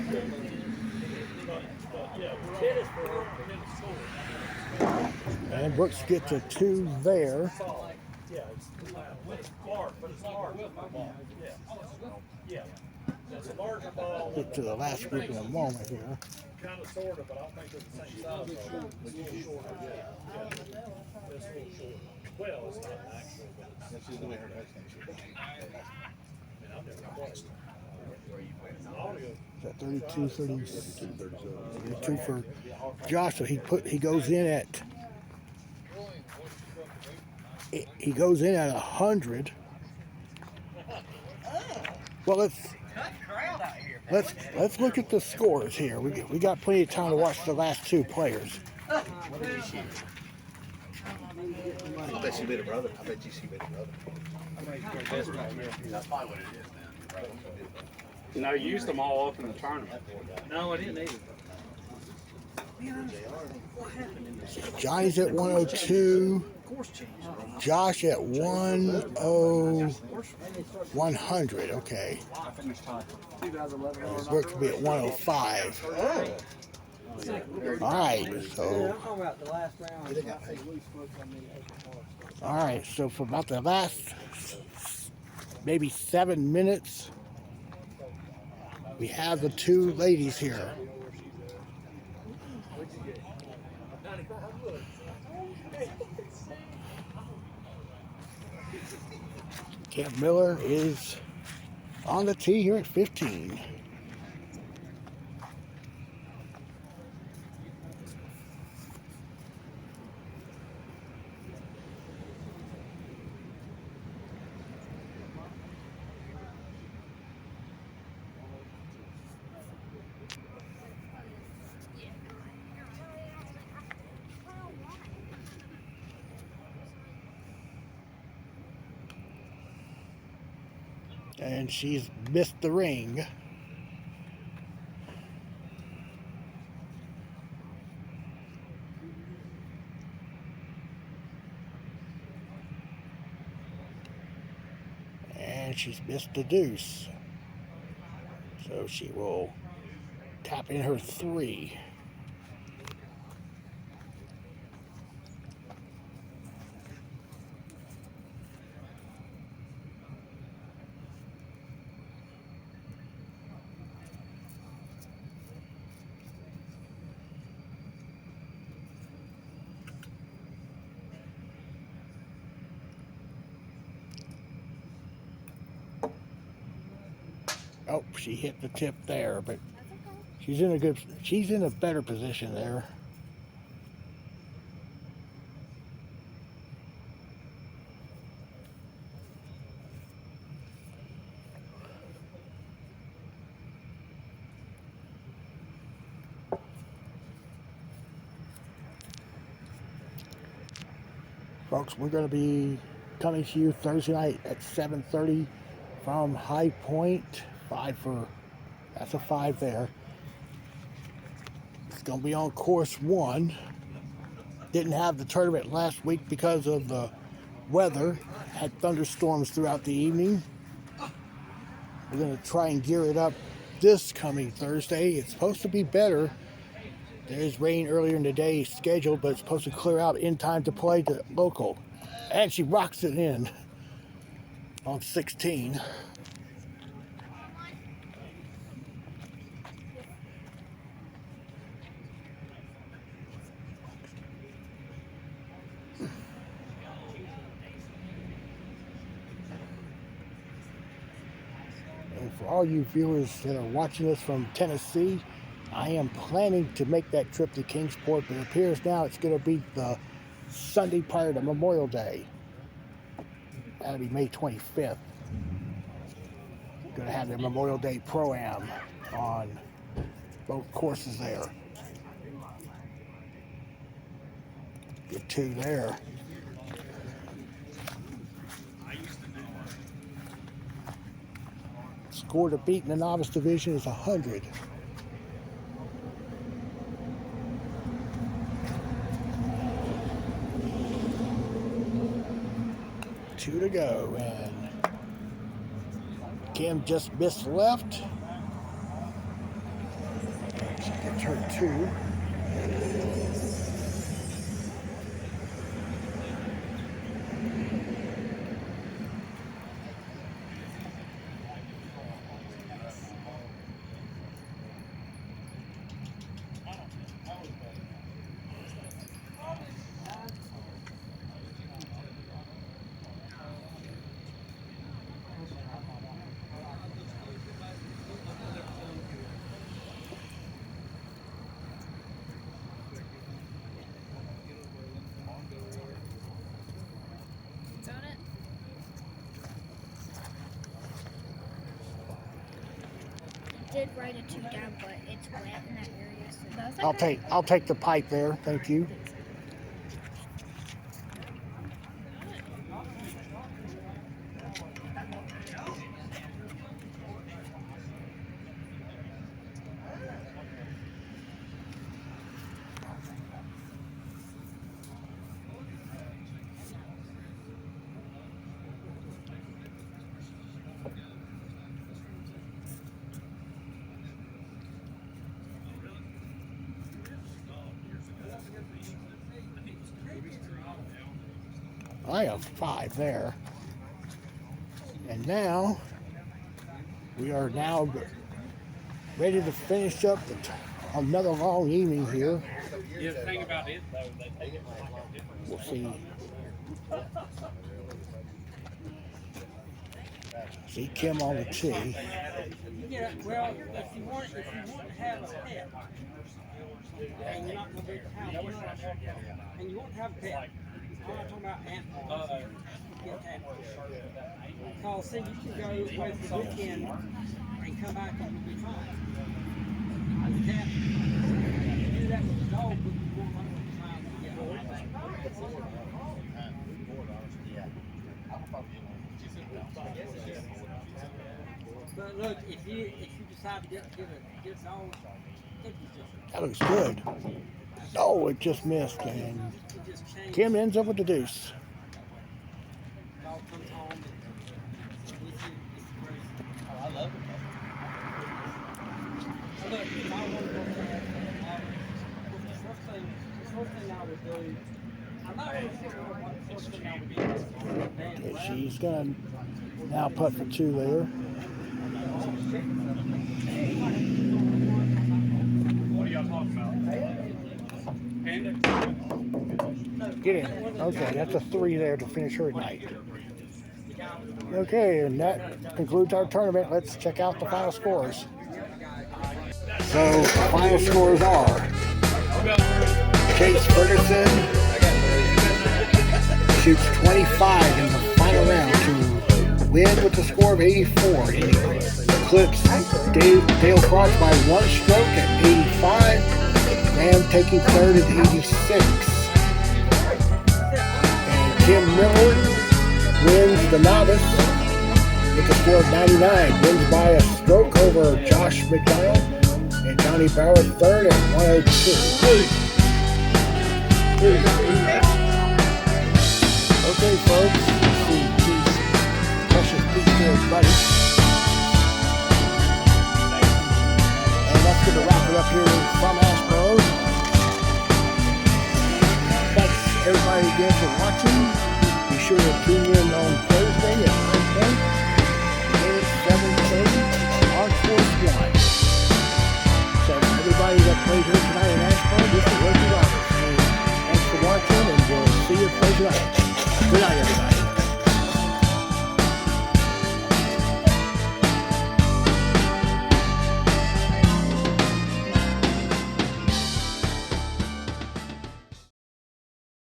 Speaker 7: But yeah, we're
Speaker 5: tennis
Speaker 7: on
Speaker 5: for old
Speaker 7: tennis court.
Speaker 2: and Brooks gets a 2 there.
Speaker 7: Yeah, it's hard, but it's hard with my ball. Yeah. Yeah. It's a larger ball.
Speaker 2: Get to the last group in a moment here.
Speaker 7: Kind of, sort of, but I don't think they're the same size. Though. It's a little shorter, yeah. It's a little shorter. Well, it's not actual, but it's.
Speaker 6: That's just the way her touchdown
Speaker 7: I've never watched. Audio.
Speaker 2: Is that 32, 32 for Josh? So he goes in at 100. Well, let's look at the scores here. We got plenty of time to watch the last 2 players.
Speaker 6: I bet she made a brother. I bet she made a brother. That's probably what it is, man.
Speaker 8: No, you used them all up in the tournament.
Speaker 7: No, I didn't either.
Speaker 2: Johnny's at 102. Josh at 100. Okay. Brooks will be at 105. All right. So.
Speaker 5: I'm talking about the last round.
Speaker 2: All right. So for about the last maybe 7 minutes, we have the 2 ladies here. Camp Miller is on the tee here at 15. And she's missed the ring. And she's missed the deuce. So she will tap in her 3. Oh, she hit the tip there, but she's in a better position there. Folks, we're going to be coming to you Thursday night at 7:30 from High Point. That's a 5 there. It's going to be on course 1. Didn't have the tournament last week because of the weather. Had thunderstorms throughout the evening. We're going to try and gear it up this coming Thursday. It's supposed to be better. There's rain earlier in the day scheduled, but it's supposed to clear out in time to play the local. And she rocks it in on 16. And for all you viewers that are watching us from Tennessee, I am planning to make that trip to Kingsport, but it appears now it's going to be the Sunday prior to Memorial Day. That'll be May 25th. Going to have the Memorial Day Pro-Am on both courses there. Get 2 there. Score to beat in the novice division is 100. Two to go, and Kim just missed left. She gets her 2.
Speaker 9: Did write a 2 down, but it's wet in that area, so that's okay.
Speaker 2: I'll take the pipe there. Thank you. I have 5 there. And now, we are now ready to finish up another long evening here.
Speaker 8: Yeah, the thing about it, though, they take it like a different.
Speaker 2: We'll see. See Kim on the tee.
Speaker 5: Yeah, well, if you want to have a pet, and you're not going to be and you want to have a pet, I'm not talking about animals. Get animals. Because see, you can go away for the weekend and come back and you'll be fine. With a cat, you do that with a dog, but you won't have enough time to get home. But look, if you decide to get a dog,
Speaker 2: That looks good. Oh, it just missed, and Kim ends up with the deuce.
Speaker 5: Dog comes home and with you, it's great.
Speaker 3: Oh, I love it.
Speaker 5: So look, if I want to go for that, the first thing I would do, I'm not really sure what the first thing I would do is
Speaker 2: Okay, she's gonna now putt for 2 there.
Speaker 8: What are y'all talking about? Panda?
Speaker 2: Get in. Okay, that's a 3 there to finish her night. Okay, and that concludes our tournament. Let's check out the final scores. So, the final scores are Chase Ferguson shoots 25 in the final round to win with a score of 84. He eclipsed Dale Cross by 1 stroke at 85. Graham taking third at 86. And Kim Miller wins the novice with a score of 99. Wins by a stroke over Josh McDonald. And Johnny Bauer third at 102. Okay, folks. Let's see these precious beats to everybody. And that's going to wrap it up here from ASHEBORO. Thanks everybody again for watching. Be sure to tune in on Thursday at 9:10 and 7:30 on Force One. So everybody that played here tonight in ASHEBORO, this is Reggie Roberts. And thanks for watching, and we'll see you Thursday night.